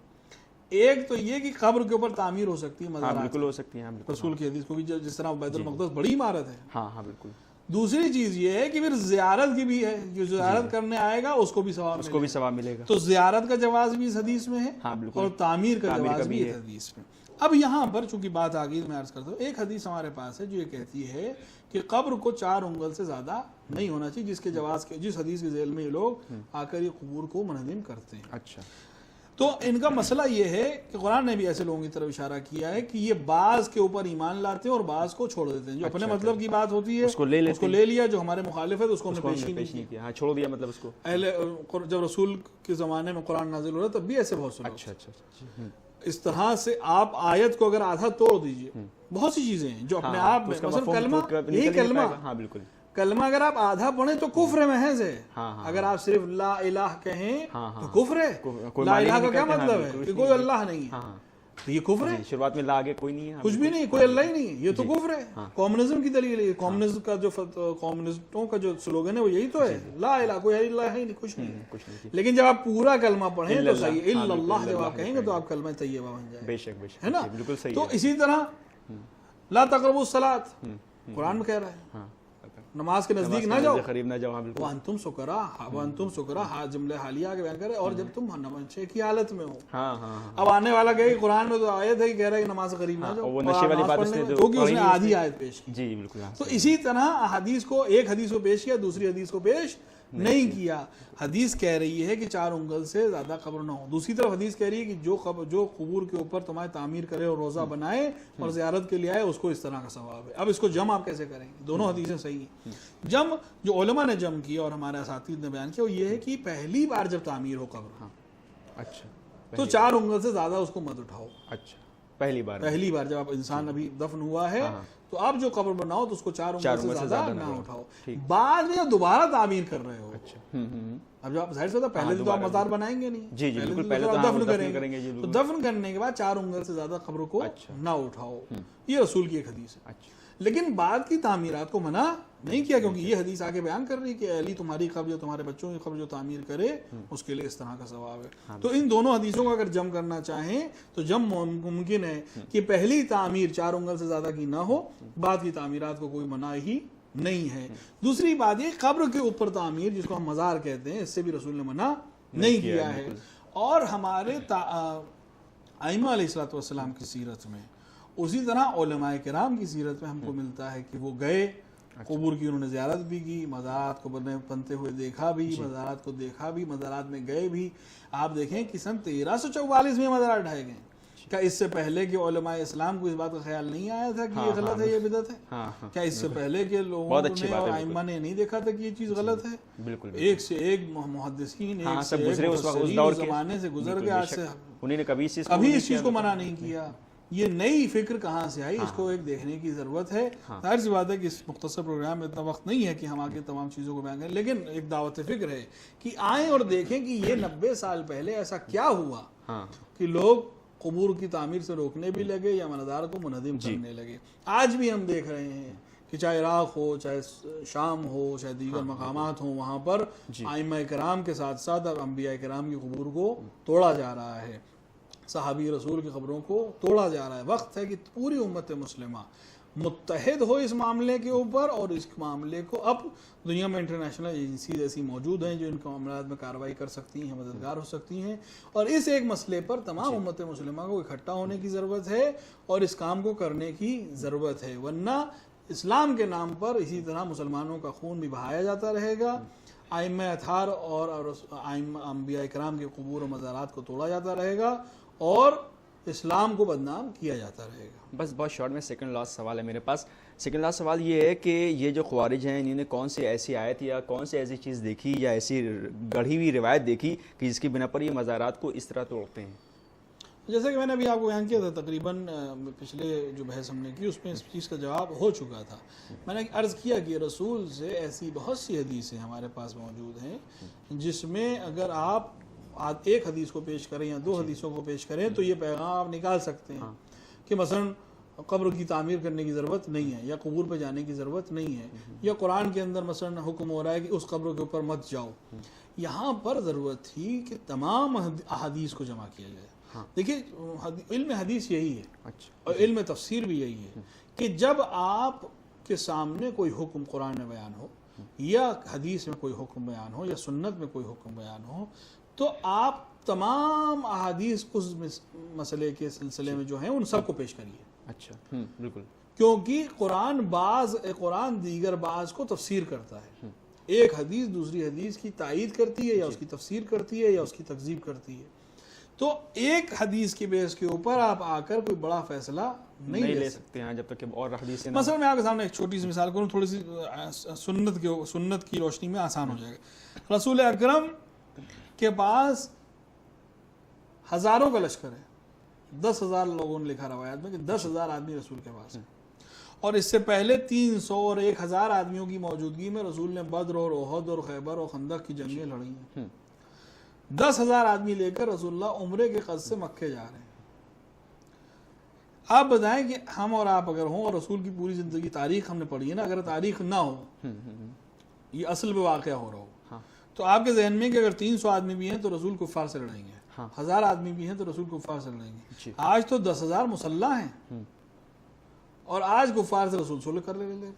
ایک تو یہ کہ قبر کے اوپر تعمیر ہو سکتی ہے، مزارات بالکل ہو سکتی ہیں رسول کی حدیث کو بھی، جس طرح بیت المقدس بڑی عمارت ہے. ہاں بالکل. دوسری چیز یہ ہے کہ پھر زیارت کی بھی ہے، جو زیارت کرنے آئے گا اس کو بھی ثواب ملے گا. تو زیارت کا جواز بھی اس حدیث میں ہے اور تعمیر کا جواز بھی اس حدیث میں. اب یہاں پر چونکہ بات آ گئی میں عرض کرتا ہوں، ایک حدیث ہمارے پاس ہے جو یہ کہتی ہے کہ قبر کو 4 انگل سے زیادہ نہیں ہونا چاہیے، جس کے جواز کے جس حدیث کے ذیل میں یہ لوگ آ کر یہ قبور کو منہدم کرتے ہیں. اچھا، تو ان کا مسئلہ یہ ہے کہ قرآن نے بھی ایسے لوگوں کی طرف اشارہ کیا ہے کہ یہ بعض کے اوپر ایمان لاتے ہیں اور بعض کو چھوڑ دیتے ہیں. جو اپنے مطلب کی بات ہوتی ہے اس کو لے لیا، جو ہمارے مخالف ہے تو اس کو ہم نے پیش نہیں کیا، چھوڑ دیا. مطلب اس کو جب رسول کے زمانے میں قرآن نازل ہو رہا تب بھی ایسے بہت سے. اچھا. اس طرح سے آپ آیت کو اگر آدھا توڑ دیجئے، بہت سی چیزیں ہیں جو اپنے آپ میں، مثلا کلمہ اگر آپ آدھا پڑھیں تو کفر محض ہے. اگر آپ صرف لا الہ کہیں تو کفر ہے. لا الہ کا کیا مطلب ہے کہ کوئی اللہ نہیں ہے، تو یہ کفر ہے. شروعات میں لا آگے کوئی نہیں ہے، کچھ بھی نہیں، کوئی اللہ ہی نہیں ہے، یہ تو کفر ہے. کمیونزم کی دلیل ہے. کمیونزم کا جو کمیونسٹوں کا جو سلوگن ہے وہ یہی تو ہے، لا الہ، کوئی اللہ ہی نہیں، کچھ نہیں. لیکن جب آپ پورا کلمہ پڑھیں تو صحیح الا اللہ جب آپ کہیں گے تو آپ کلمہ طیبہ بن جائے. بے شک بے شک، ہے نا. بالکل صحیح. تو اسی طرح لا تقربوا الصلاۃ قرآن میں کہہ رہا ہے. نماز کے نزدیک نہ جاؤ، قریب نہ جاؤ. ہاں بالکل. وانتم سکرا جملہ حالیہ کے بیان کرے، اور جب تم نشے کی حالت میں ہو. ہاں ہاں. اب آنے والا کہ قرآن میں تو آیت ہے کہ کہہ رہا ہے کہ نماز قریب نہ جاؤ، وہ نشے والی بات کیونکہ اس نے آدھی آیت پیش کی. جی بالکل. تو اسی طرح حدیث کو، ایک حدیث کو پیش کیا، دوسری حدیث کو پیش نہیں کیا. حدیث کہہ رہی ہے کہ 4 انگل سے زیادہ قبر نہ ہو. دوسری طرف حدیث کہہ رہی ہے کہ جو قبور کے اوپر تمہیں تعمیر کرے اور روزہ بنائے اور زیارت کے لیے آئے، اس کو اس طرح کا ثواب ہے. اب اس کو جمع آپ کیسے کریں گے؟ دونوں حدیثیں صحیح ہیں. جمع جو علماء نے جمع کیا اور ہمارے اساتذہ نے بیان کیا وہ یہ ہے کہ پہلی بار جب تعمیر ہو قبر، اچھا، تو 4 انگل سے زیادہ اس کو مت اٹھاؤ. اچھا، پہلی بار جب آپ انسان ابھی دفن ہوا ہے تو آپ جو قبر بناؤ تو اس کو 4 انگل سے زیادہ نہ اٹھاؤ. بعد میں جب دوبارہ تعمیر کر رہے ہو، اب جو آپ ظاہر سے پہلے تو آپ مزار بنائیں گے نہیں، جی بالکل، پہلے تو دفن کریں گے. تو دفن کرنے کے بعد 4 انگل سے زیادہ قبر کو نہ اٹھاؤ. یہ رسول کی ایک حدیث ہے. لیکن بعد کی تعمیرات کو منع نہیں کیا، کیونکہ یہ حدیث آگے بیان کر رہی کہ علی تمہاری قبر یا تمہارے بچوں کی قبر جو تعمیر کرے اس کے لیے اس طرح کا ثواب ہے. تو ان دونوں حدیثوں کو اگر جمع کرنا چاہیں تو جمع ممکن ہے کہ پہلی تعمیر 4 انگل سے زیادہ کی نہ ہو، بعد کی تعمیرات کو کوئی منع ہی نہیں ہے. دوسری بات یہ قبر کے اوپر تعمیر جس کو ہم مزار کہتے ہیں، اس سے بھی رسول نے منع نہیں کیا ہے. اور ہمارے ائمہ علیہ الصلوۃ والسلام کی سیرت میں، اسی طرح علماء کرام کی سیرت میں ہم کو ملتا ہے کہ وہ گئے قبور کی، انہوں نے زیارت بھی کی، مزارات کو بنتے ہوئے دیکھا بھی، مزارات کو دیکھا بھی، مزارات میں گئے بھی. آپ دیکھیں کہ سن 1344 میں مزارات ڈھائے گئے. کیا اس سے پہلے کہ علماء اسلام کو اس بات کا خیال نہیں آیا تھا کہ یہ غلط ہے، یہ بدعت ہے؟ کیا اس سے پہلے کے لوگوں نے اور ائمہ نے نہیں دیکھا تھا کہ یہ چیز غلط ہے؟ بالکل. ایک سے ایک محدثین، ایک سے ایک مفسرین زمانے سے گزر گئے، آج سے انہوں نے کبھی اس چیز کو منع نہیں کیا. یہ نئی فکر کہاں سے آئی، اس کو ایک دیکھنے کی ضرورت ہے. ظاہر سی بات ہے کہ اس مختصر پروگرام میں اتنا وقت نہیں ہے کہ ہم آگے تمام چیزوں کو بیان کریں، لیکن ایک دعوت فکر ہے کہ آئیں اور دیکھیں کہ یہ 90 سال پہلے ایسا کیا ہوا کہ لوگ قبور کی تعمیر سے روکنے بھی لگے یا مزار کو منہدم کرنے لگے. آج بھی ہم دیکھ رہے ہیں کہ چاہے عراق ہو، چاہے شام ہو، چاہے دیگر مقامات ہوں، وہاں پر ائمہ کرام کے ساتھ ساتھ اب انبیاء کرام کی قبور کو توڑا جا رہا ہے، صحابی رسول کی قبروں کو توڑا جا رہا ہے. وقت ہے کہ پوری امت مسلمہ متحد ہو اس معاملے کے اوپر، اور اس معاملے کو اب دنیا میں انٹرنیشنل ایجنسیز ایسی موجود ہیں جو ان کے معاملات میں کارروائی کر سکتی ہیں، مددگار ہو سکتی ہیں، اور اس ایک مسئلے پر تمام امت مسلمہ کو اکٹھا ہونے کی ضرورت ہے اور اس کام کو کرنے کی ضرورت ہے. ورنہ اسلام کے نام پر اسی طرح مسلمانوں کا خون بھی بہایا جاتا رہے گا، ائمہ اطہار اور انبیاء کرام کے قبور و مزارات کو توڑا جاتا رہے گا اور اسلام کو بدنام کیا جاتا رہے گا. بس بہت شارٹ میں سیکنڈ لاسٹ سوال ہے میرے پاس. سیکنڈ لاسٹ سوال یہ ہے کہ یہ جو خوارج ہیں انہوں نے کون سی ایسی آیت یا کون سی ایسی چیز دیکھی یا ایسی گڑھی ہوئی روایت دیکھی کہ جس کی بنا پر یہ مزارات کو اس طرح توڑتے ہیں؟ جیسا کہ میں نے ابھی آپ کو بیان کیا تھا، تقریباً پچھلے جو بحث ہم نے کی اس میں اس چیز کا جواب ہو چکا تھا. میں نے عرض کیا کہ رسول سے ایسی بہت سی حدیثیں ہمارے پاس موجود ہیں جس میں اگر آپ ایک حدیث کو پیش کریں یا 2 حدیثوں کو پیش کریں تو یہ پیغام آپ نکال سکتے ہیں کہ مثلا قبر کی تعمیر کرنے کی ضرورت نہیں ہے، یا قبور پہ جانے کی ضرورت نہیں ہے، یا قرآن کے اندر مثلا حکم ہو رہا ہے کہ اس قبر کے اوپر مت جاؤ. یہاں پر ضرورت تھی کہ تمام احادیث کو جمع کیا جائے. دیکھیے علم حدیث یہی ہے اور علم تفسیر بھی یہی ہے کہ جب آپ کے سامنے کوئی حکم قرآن میں بیان ہو یا حدیث میں کوئی حکم بیان ہو یا سنت میں کوئی حکم بیان ہو تو آپ تمام احادیث اس مسئلے کے سلسلے میں جو ہیں ان سب کو پیش کریے. اچھا بالکل. کیونکہ قرآن دیگر بعض کو تفسیر کرتا ہے. ایک حدیث دوسری حدیث کی تائید کرتی ہے یا اس کی تفسیر کرتی ہے یا اس کی تکذیب کرتی ہے. تو ایک حدیث کی بیس کے اوپر آپ آ کر کوئی بڑا فیصلہ نہیں لے سکتے ہیں جب تک کہ اور حدیثیں. مثلا میں آپ کے سامنے ایک چھوٹی سی مثال کروں، تھوڑی سی سنت کی روشنی میں آسان ہو جائے گا. رسول اکرم کے پاس ہزاروں کا لشکر ہے، 10,000 لوگوں نے لکھا روایت میں کہ 10,000 آدمی رسول کے پاس ہیں، اور اس سے پہلے 300 اور 1,000 آدمیوں کی موجودگی میں رسول نے بدر اور احد اور خیبر اور خندق کی جنگیں لڑی ہیں. 10,000 آدمی لے کر رسول اللہ عمرے کے قصد سے مکے جا رہے ہیں. آپ بتائیں کہ ہم اور آپ اگر ہوں اور رسول کی پوری زندگی تاریخ ہم نے پڑھی ہے نا، اگر تاریخ نہ ہو، یہ اصل میں واقعہ ہو رہا ہو، تو آپ کے ذہن میں کہ اگر 300 آدمی بھی ہیں تو رسول کفار سے لڑیں گے، 1000 آدمی بھی ہیں تو رسول کفار سے لڑیں گے. آج تو 10,000 مسلح ہیں اور آج کفار سے رسول صلح کر لے.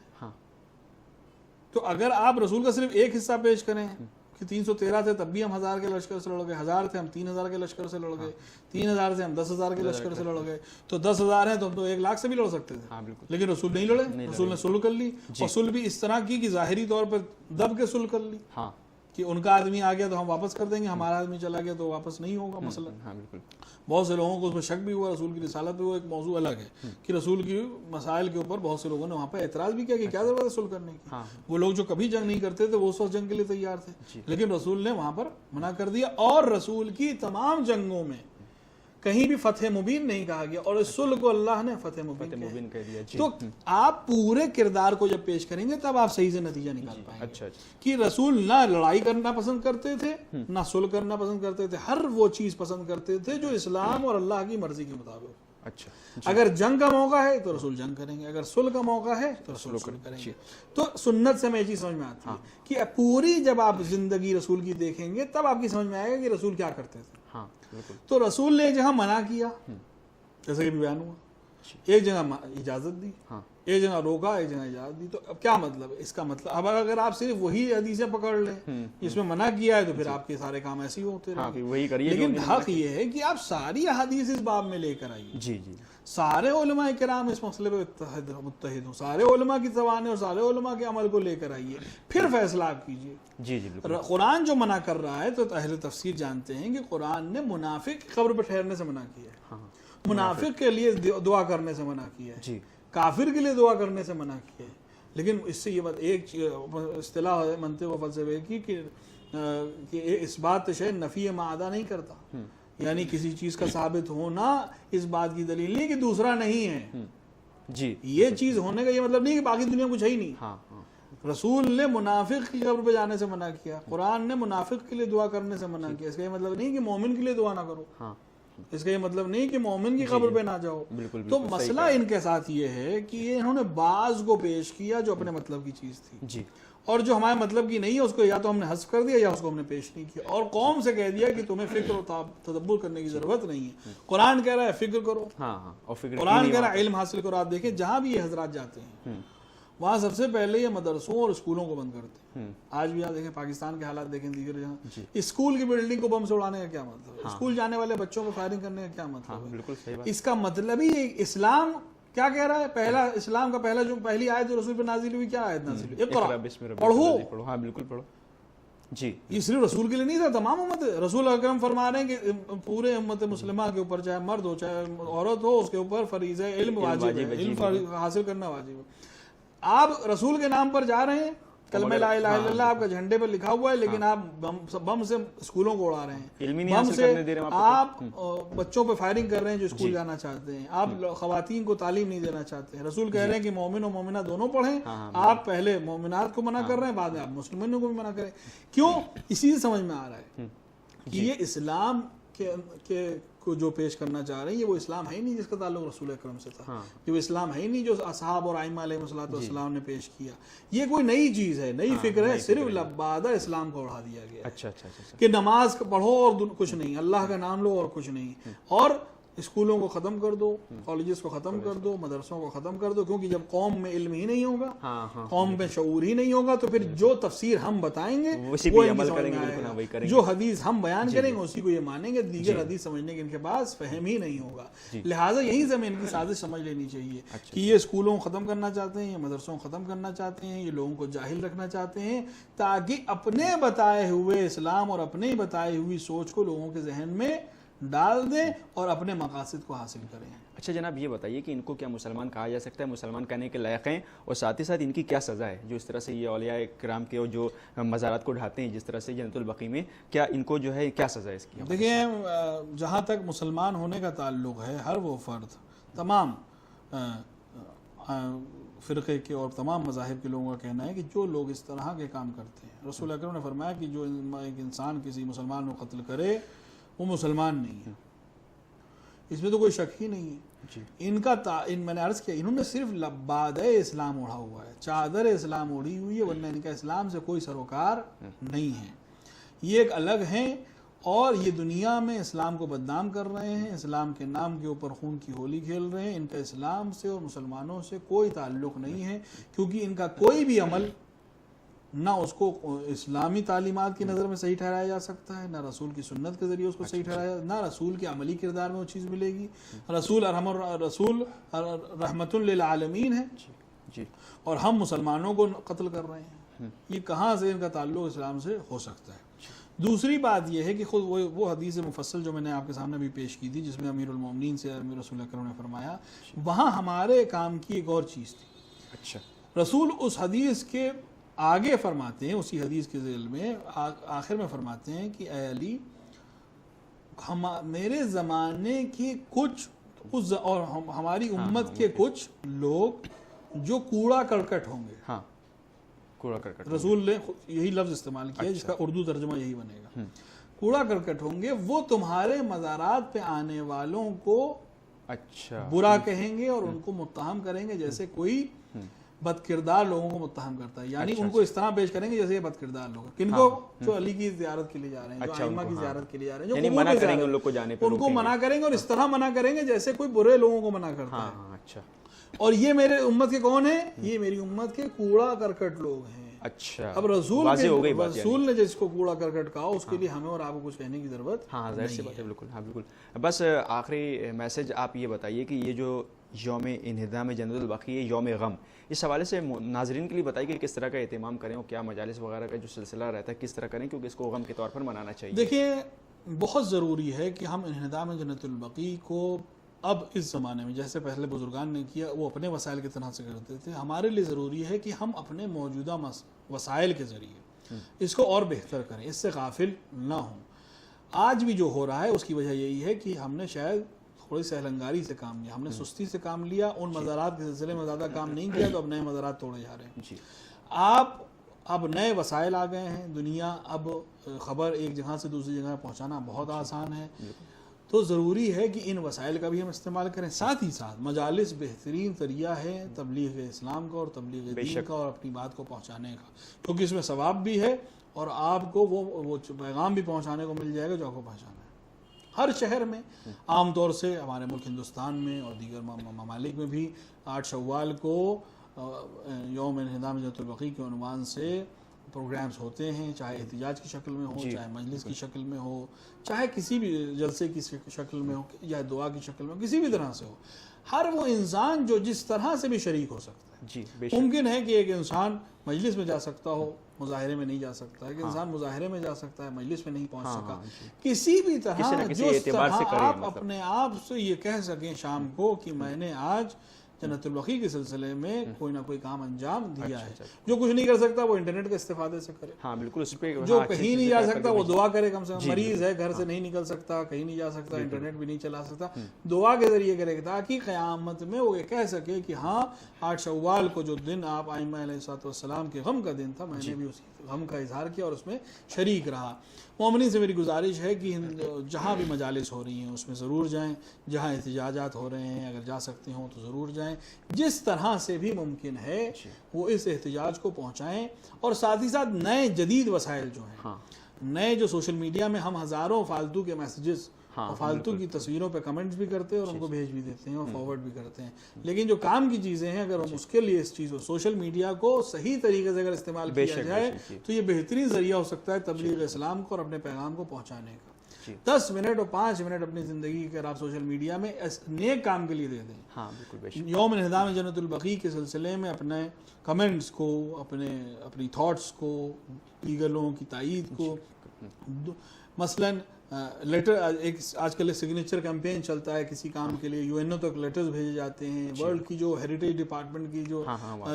تو اگر آپ رسول کا صرف ایک حصہ پیش کریں کہ 313 تھے تب بھی ہم 1000 کے لشکر سے لڑ گئے، 1000 تھے ہم 3000 کے لشکر سے لڑ گئے، 3000 سے ہم 10,000 کے لشکر سے لڑ گئے، تو 10,000 ہیں تو ہم تو 1,00,000 سے بھی لڑ سکتے تھے، ہاں بالکل، لیکن رسول نہیں لڑے، رسول نے صلح کر لی، اور صلح بھی اس طرح کی کہ ظاہری طور پر دب کے صلح کر لی ہاں کہ ان کا آدمی آ گیا تو ہم واپس کر دیں گے، ہمارا آدمی چلا گیا تو واپس نہیں ہوگا مثلا. ہاں بالکل. بہت سے لوگوں کو اس میں شک بھی ہوا رسول کی رسالت پہ، وہ ایک موضوع الگ ہے کہ رسول کی مسائل کے اوپر بہت سے لوگوں نے وہاں پہ اعتراض بھی کیا کہ کیا ضرورت ہے صلح کرنے کی. وہ لوگ جو کبھی جنگ نہیں کرتے تھے وہ اس وقت جنگ کے لیے تیار تھے، لیکن رسول نے وہاں پر منع کر دیا، اور رسول کی تمام جنگوں میں کہیں بھی فتح مبین نہیں کہا گیا، اور اس صلح کو اللہ نے فتح مبین کہہ دیا. تو آپ پورے کردار کو جب پیش کریں گے تب آپ صحیح سے نتیجہ نکال پائیں گے. اچھا کہ رسول نہ لڑائی کرنا پسند کرتے تھے نہ صلح کرنا پسند کرتے تھے، ہر وہ چیز پسند کرتے تھے جو اسلام اور اللہ کی مرضی کے مطابق. اچھا اگر جنگ کا موقع ہے تو رسول جنگ کریں گے، اگر صلح کا موقع ہے تو رسول صلح کریں گے. تو سنت سے ہمیں یہ چیز سمجھ میں آتی ہے کہ پوری جب آپ زندگی رسول کی دیکھیں گے تب آپ کی سمجھ میں آئے گا کہ رسول کیا کرتے تھے. ہاں بالکل. تو رسول نے جہاں منع کیا جیسے کہ بیان ہوا، ایک جگہ اجازت دی، ایک جگہ روکا، ایک جگہ اجازت دی. تو اب کیا مطلب ہے اس کا؟ مطلب اب اگر آپ صرف وہی حدیثیں پکڑ لیں جس میں منع کیا ہے تو پھر آپ کے سارے کام ایسے ہی ہوتے رہیں. لیکن حق یہ ہے کہ آپ ساری احادیث اس باب میں لے کر آئیے. جی جی. سارے علماء کرام اس مسئلے پہ متحد ہوں، سارے علماء کی زبانیں اور سارے علماء کے عمل کو لے کر آئیے، پھر فیصلہ آپ کیجیے. جی جی بالکل. قرآن جو منع کر رہا ہے تو اہل تفسیر جانتے ہیں کہ قرآن نے منافق کی قبر پہ ٹھہرنے سے منع کیا ہے، منافق کے لیے دعا کرنے سے منع کیا ہے، کافر کے لیے دعا کرنے سے منع کیا ہے. لیکن اس سے یہ بات ایک اصطلاح ہے منطق و فلسفے کی کہ اس بات شے نفی معدہ نہیں کرتا، یعنی کسی چیز کا ثابت ہونا اس بات کی دلیل نہیں کہ دوسرا نہیں ہے. جی یہ چیز ہونے کا یہ مطلب نہیں کہ باقی دنیا کچھ ہے ہی نہیں. رسول نے منافق کی قبر پہ جانے سے منع کیا، قرآن نے منافق کے لیے دعا کرنے سے منع کیا. اس کا یہ مطلب نہیں کہ مومن کے لیے دعا نہ کرو، اس کا یہ مطلب نہیں کہ مومن کی قبر پہ نہ جاؤ. تو مسئلہ ان کے ساتھ یہ ہے کہ انہوں نے بعض کو پیش کیا جو اپنے مطلب کی چیز تھی، اور جو ہمارے مطلب کی نہیں ہے اس کو یا تو ہم نے حذف کر دیا یا اس کو ہم نے پیش نہیں کیا، اور قوم سے کہہ دیا کہ تمہیں فکر و تدبر کرنے کی ضرورت نہیں ہے. قرآن کہہ رہا ہے فکر کرو، قرآن کہہ رہا ہے علم حاصل کرو. آپ دیکھیں جہاں بھی یہ حضرات جاتے ہیں وہاں سب سے پہلے یہ مدرسوں اور اسکولوں کو بند کرتے ہیں. آج بھی آپ دیکھیں پاکستان کے حالات دیکھیں، دیگر جہاں اسکول کی بلڈنگ کو بم سے اڑانے کا کیا مطلب ہے؟ اسکول جانے والے بچوں کو فائرنگ کرنے کا کیا مطلب ہے؟ اس کا مطلب ہی اسلام کیا کہہ رہا ہے؟ پہلا اسلام کا پہلا جو پہلی آیت جو رسول پہ نازل ہوئی کیا آیت نازل ہوئی؟ اقرا، پڑھو. ہاں بالکل پڑھو. جی یہ صرف رسول کے لیے نہیں تھا، تمام امت. رسول اکرم فرما رہے ہیں کہ پورے امت مسلمہ کے اوپر چاہے مرد ہو چاہے عورت ہو اس کے اوپر فریضہ علم واجب ہے، علم حاصل کرنا واجب ہے. آپ رسول کے نام پر جا رہے ہیں، کلمہ لا الہ الا اللہ آپ کا جھنڈے پر لکھا ہوا ہے، لیکن آپ بم سے اسکولوں کو اڑا رہے ہیں، بم سے آپ بچوں پہ فائرنگ کر رہے ہیں جو اسکول جانا چاہتے ہیں، آپ خواتین کو تعلیم نہیں دینا چاہتے ہیں. رسول کہہ رہے ہیں کہ مومن و مومنہ دونوں پڑھیں، آپ پہلے مومنات کو منع کر رہے ہیں، بعد میں آپ مسلمانوں کو بھی منع کریں. کیوں؟ اسی سے سمجھ میں آ رہا ہے کہ یہ اسلام کے کو جو پیش کرنا چاہ رہے ہیں یہ وہ اسلام ہے ہی نہیں جس کا تعلق رسول اکرم سے تھا. یہ وہ اسلام ہے ہی نہیں جو اصحاب اور ائمہ علیہ السلام نے پیش کیا. یہ کوئی نئی چیز ہے، نئی فکر ہے، صرف لبادہ اسلام کو اڑا دیا گیا کہ نماز پڑھو اور کچھ نہیں، اللہ کا نام لو اور کچھ نہیں، اور اسکولوں کو ختم کر دو، کالجز کو ختم کر دو، مدرسوں کو ختم کر دو. کیونکہ جب قوم میں علم ہی نہیں ہوگا، قوم میں شعور ہی نہیں ہوگا، تو پھر جو تفسیر ہم بتائیں گے وہ عمل کریں گے، جو حدیث ہم بیان کریں گے اسی کو یہ مانیں گے. دیگر حدیث سمجھنے کے ان کے پاس فہم ہی نہیں ہوگا. لہٰذا یہی سے ان کی سازش سمجھ لینی چاہیے کہ یہ اسکولوں کو ختم کرنا چاہتے ہیں، یہ مدرسوں کو ختم کرنا چاہتے ہیں، یہ لوگوں کو جاہل رکھنا چاہتے ہیں تاکہ اپنے بتائے ہوئے اسلام اور اپنے بتائی ہوئی سوچ کو لوگوں کے ذہن میں ڈال دیں اور اپنے مقاصد کو حاصل کریں. اچھا جناب یہ بتائیے کہ ان کو کیا مسلمان کہا جا سکتا ہے، مسلمان کہنے کے لائق ہیں، اور ساتھ ہی ساتھ ان کی کیا سزا ہے جو اس طرح سے یہ اولیاء کرام کے جو مزارات کو ڈھاتے ہیں جس طرح سے جنت البقیع میں، کیا ان کو جو ہے کیا سزا ہے اس کی؟ دیکھیں جہاں تک مسلمان ہونے کا تعلق ہے، ہر وہ فرد تمام فرقے کے اور تمام مذاہب کے لوگوں کا کہنا ہے کہ جو لوگ اس طرح کے کام کرتے ہیں، رسول اکرم نے فرمایا کہ جو ایک انسان کسی مسلمان کو قتل کرے وہ مسلمان نہیں ہے. اس میں تو کوئی شک ہی نہیں ہے. ان کا میں نے عرض کیا انہوں نے صرف لبادہ اسلام اوڑھا ہوا ہے، چادر اسلام اوڑھی ہوئی ہے، ورنہ ان کا اسلام سے کوئی سروکار نہیں ہے. یہ ایک الگ ہیں اور یہ دنیا میں اسلام کو بدنام کر رہے ہیں، اسلام کے نام کے اوپر خون کی ہولی کھیل رہے ہیں. ان کا اسلام سے اور مسلمانوں سے کوئی تعلق نہیں ہے، کیونکہ ان کا کوئی بھی عمل نہ اس کو اسلامی تعلیمات کی نظر میں صحیح ٹھہرایا جا سکتا ہے، نہ رسول کی سنت کے ذریعے اس کو صحیح ٹھہرایا، نہ رسول کے عملی کردار میں وہ چیز ملے گی۔ رسول رحمت للعالمین ہے جی اور ہم مسلمانوں کو قتل کر رہے ہیں، یہ کہاں سے ان کا تعلق اسلام سے ہو سکتا ہے؟ دوسری بات یہ ہے کہ خود وہ حدیث مفصل جو میں نے آپ کے سامنے بھی پیش کی تھی، جس میں امیر المومنین سے امیر رسول اکرم نے فرمایا، وہاں ہمارے کام کی ایک اور چیز تھی۔ اچھا، رسول اس حدیث کے آگے فرماتے ہیں، اسی حدیث کے ذیل میں آخر میں فرماتے ہیں کہ اے علی، میرے زمانے کے کچھ اور ہماری امت کے کچھ لوگ جو کوڑا کرکٹ ہوں گے، ہاں کوڑا کرکٹ، رسول نے یہی لفظ استعمال کیا جس کا اردو ترجمہ یہی بنے گا، کوڑا کرکٹ ہوں گے، وہ تمہارے مزارات پہ آنے والوں کو اچھا برا کہیں گے اور ان کو متہم کریں گے جیسے کوئی بد کردار لوگوں کو متہم کرتا ہے، یعنی ان کو اس طرح پیش کریں گے جیسے یہ بد کردار لوگ ہیں۔ کن کو؟ جو علی کی زیارت کے لیے جا رہے ہیں، جو ائمہ کی زیارت کے لیے جا رہے ہیں، جو یعنی قبور منع پہ کریں جا گے رہے ان ہیں، لوگ کو جانے پہ، ان کو منع کریں گے اور اس طرح منع کریں گے جیسے کوئی برے لوگوں کو منع کرتا ہے۔ ہاں اچھا، اور یہ میرے امت کے کون ہیں؟ یہ میری امت کے کوڑا کرکٹ لوگ ہیں۔ اچھا، اب رسول نے جس کو کوڑا کرکٹ کہا، اس کے لیے ہمیں اور آپ کو کچھ کہنے کی ضرورت ہاں ظاہر سی بات ہے، بالکل ہاں بالکل۔ بس آخری میسج آپ یہ بتائیے کہ یہ جو یوم انہدام جنت البقیع، یہ یوم غم، اس حوالے سے ناظرین کے لیے بتائیے کہ کس طرح کا اہتمام کریں اور کیا مجالس وغیرہ کا جو سلسلہ رہتا ہے کس طرح کریں، کیونکہ اس کو غم کے طور پر منانا چاہیے۔ دیکھیں، بہت ضروری ہے کہ ہم انہدام جنت البقیع کو اب اس زمانے میں، جیسے پہلے بزرگان نے کیا، وہ اپنے وسائل کی طرح سے کرتے تھے، ہمارے لیے ضروری ہے کہ ہم اپنے موجودہ وسائل کے ذریعے اس کو اور بہتر کریں، اس سے غافل نہ ہوں۔ آج بھی جو ہو رہا ہے اس کی وجہ یہی ہے کہ ہم نے شاید تھوڑی سہلنگاری سے کام لیا، ہم نے سستی سے کام لیا، ان مزارات کے سلسلے میں زیادہ کام نہیں کیا، تو اب نئے مزارات توڑے جا رہے ہیں۔ اب نئے وسائل آ گئے ہیں، دنیا اب خبر ایک جگہ سے دوسری جگہ پہنچانا بہت آسان ہے، تو ضروری ہے کہ ان وسائل کا بھی ہم استعمال کریں۔ ساتھ ہی ساتھ مجالس بہترین ذریعہ ہے تبلیغ اسلام کا اور تبلیغ دین کا اور اپنی بات کو پہنچانے کا، کیونکہ اس میں ثواب بھی ہے اور آپ کو وہ پیغام بھی پہنچانے کو مل جائے گا جو آپ کو پہنچانا ہے۔ ہر شہر میں، عام طور سے ہمارے ملک ہندوستان میں اور دیگر ممالک میں بھی 8 شوال کو یوم انہدام جنت البقیع کے عنوان سے پروگرامز ہوتے ہیں، چاہے احتجاج کی شکل میں ہو، چاہے مجلس کی شکل میں ہو، چاہے کسی بھی جلسے کی شکل میں ہو یا دعا کی شکل میں ہو، کسی بھی طرح سے ہو۔ ہر وہ انسان جو جس طرح سے بھی شریک ہو سکتا ہے۔ جی بے شک، ممکن ہے کہ ایک انسان مجلس میں جا سکتا ہو، مظاہرے میں نہیں جا سکتا ہے، کہ انسان مظاہرے میں جا سکتا ہے، مجلس میں نہیں پہنچ سکا، کسی بھی طرح جس طرح آپ اپنے آپ سے یہ کہہ سکیں شام کو کہ میں نے آج جنت البقیع کے سلسلے میں کوئی نہ کوئی کام انجام دیا ہے۔ جو کچھ نہیں کر سکتا وہ انٹرنیٹ کے استفادے سے کرے، ہاں بالکل، اس پہ جو کہیں نہیں جا سکتا وہ دعا کرے، کم سے کم مریض ہے، گھر سے نہیں نکل سکتا، کہیں نہیں جا سکتا، انٹرنیٹ بھی نہیں چلا سکتا، دعا کے ذریعے کرے، تاکہ قیامت میں وہ یہ کہہ سکے کہ ہاں 8 شوال کو جو دن آپ ائمہ علیہ السلام کے غم کا دن تھا، میں نے بھی اس غم کا اظہار کیا اور اس میں شریک رہا۔ مومنین سے میری گزارش ہے کہ جہاں بھی مجالس ہو رہی ہیں اس میں ضرور جائیں، جہاں احتجاجات ہو رہے ہیں اگر جا سکتے ہوں تو ضرور جائیں، جس طرح سے بھی ممکن ہے وہ اس احتجاج کو پہنچائیں، اور ساتھ ہی ساتھ نئے جدید وسائل جو ہیں، نئے جو سوشل میڈیا میں ہم ہزاروں فالتو کے میسیجز اور فالتو کی تصویروں پہ کمنٹس بھی کرتے ہیں اور ان کو بھیج بھی دیتے ہیں اور فارورڈ بھی کرتے ہیں، لیکن جو کام کی چیزیں ہیں اگر ہم اس کے لیے اس چیز کو سوشل میڈیا کو صحیح طریقے سے اگر استعمال کیا جائے تو یہ بہترین ذریعہ ہو سکتا ہے تبلیغ اسلام کو اور اپنے پیغام کو پہنچانے کا۔ 10 منٹ اور 5 منٹ اپنی زندگی اگر آپ سوشل میڈیا میں نیک کام کے لیے دے دیں، یوم انہدام جنت البقیع کے سلسلے میں اپنے کمنٹس کو، اپنی تھاٹس کو، دیگر لوگوں کی تائید کو، مثلاً لیٹر، ایک آج کل سگنیچر کیمپین چلتا ہے کسی کام کے لیے، UN تک لیٹرز بھیجے جاتے ہیں، ورلڈ کی جو ہیریٹیج ڈپارٹمنٹ کی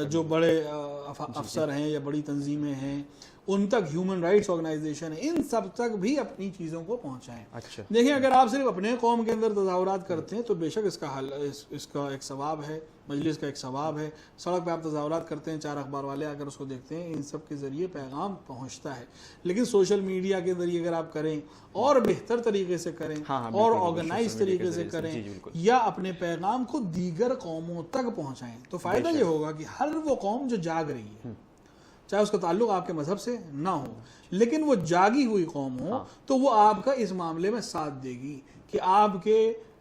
جو بڑے افسر ہیں یا بڑی تنظیمیں ہیں ان تک، ہیومن رائٹس آرگنائزیشن ہے، ان سب تک بھی اپنی چیزوں کو پہنچائیں۔ دیکھیں اگر آپ صرف اپنے قوم کے اندر تظاہرات کرتے ہیں تو بے شک اس کا ایک ثواب ہے، مجلس کا ایک ثواب ہے، سڑک پہ آپ تظاہرات کرتے ہیں 4 اخبار والے اگر اس کو دیکھتے ہیں، ان سب کے ذریعے پیغام پہنچتا ہے، لیکن سوشل میڈیا کے ذریعے اگر آپ کریں اور بہتر طریقے سے کریں اور آرگنائز طریقے سے کریں یا اپنے پیغام کو دیگر قوموں تک پہنچائیں تو فائدہ یہ ہوگا کہ ہر وہ قوم جو جاگ رہی ہے، چاہے اس کا تعلق آپ کے مذہب سے نہ ہو لیکن وہ جاگی ہوئی قوم ہو، تو وہ آپ کا اس معاملے میں ساتھ دے گی کہ آپ کے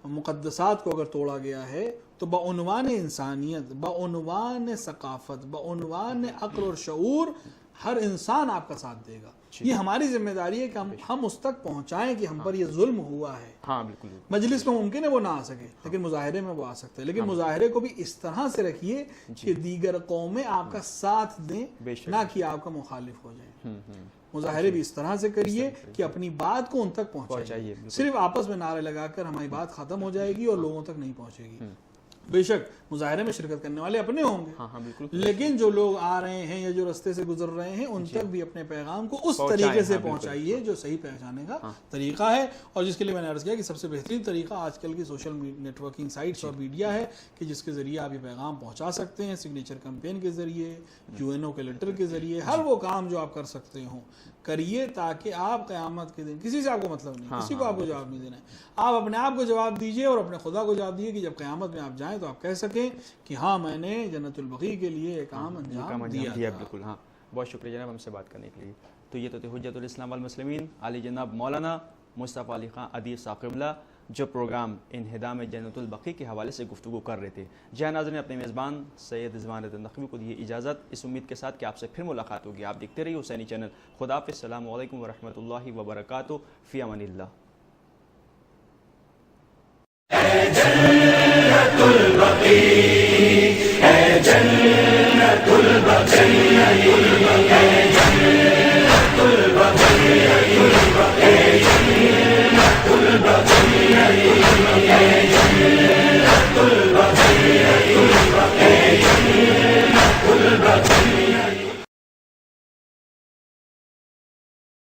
مقدسات کو اگر توڑا گیا ہے تو بعنوان انسانیت، بعنوان ثقافت، بعنوان عقل اور شعور ہر انسان آپ کا ساتھ دے گا. یہ ہماری ذمہ داری ہے کہ ہم اس تک پہنچائیں کہ ہم پر یہ ظلم ہوا ہے. ہاں بالکل. مجلس میں ممکن ہے وہ نہ آ سکے لیکن مظاہرے میں وہ آ سکتے ہیں, لیکن مظاہرے کو بھی اس طرح سے رکھیے کہ دیگر قومیں آپ کا ساتھ دیں, نہ کہ آپ کا مخالف ہو جائیں. مظاہرے بھی اس طرح سے کریے کہ اپنی بات کو ان تک پہنچائیے. صرف آپس میں نعرے لگا کر ہماری بات ختم ہو جائے گی اور لوگوں تک نہیں پہنچے گی. بے شک مظاہرے میں شرکت کرنے والے اپنے ہوں گے, لیکن جو لوگ آ رہے ہیں یا جو رستے سے گزر رہے ہیں ان تک بھی اپنے پیغام کو اس طریقے سے پہنچائیے جو صحیح پہنچانے کا طریقہ ہے, اور جس کے لیے میں نے عرض کیا کہ سب سے بہترین طریقہ آج کل کی سوشل نیٹ ورکنگ سائٹس اور میڈیا ہے کہ جس کے ذریعے آپ یہ پیغام پہنچا سکتے ہیں. سگنیچر کمپین کے ذریعے, UNO کے لیٹر کے ذریعے, ہر وہ کام جو آپ کر سکتے ہوں کریے تاکہ آپ قیامت کے دن, کسی سے آپ کو مطلب نہیں, کسی کو آپ کو جواب نہیں دینا ہے, آپ اپنے آپ کو جواب دیجئے اور اپنے خدا کو جواب دیجئے کہ جب قیامت میں آپ جائیں تو آپ کہہ سکیں کہ ہاں میں نے جنت البقیع کے لیے ایک کام انجام دیا. بالکل. ہاں بہت شکریہ جناب ہم سے بات کرنے کے لیے. تو یہ تو تھے حجت الاسلام والمسلمین علی جناب مولانا مصطفیٰ علی خان ادیب صاحب قبلہ, جو پروگرام انہدام جنت البقیع کے حوالے سے گفتگو کر رہے تھے. جہاں ناظرین اپنے میزبان سید رضوان رضا نقوی کو دیے اجازت, اس امید کے ساتھ کہ آپ سے پھر ملاقات ہوگی. آپ دیکھتے رہیے حسینی چینل. خدا حافظ. السلام علیکم ورحمۃ اللہ وبرکاتہ. فی امان اللہ. جنت البقیع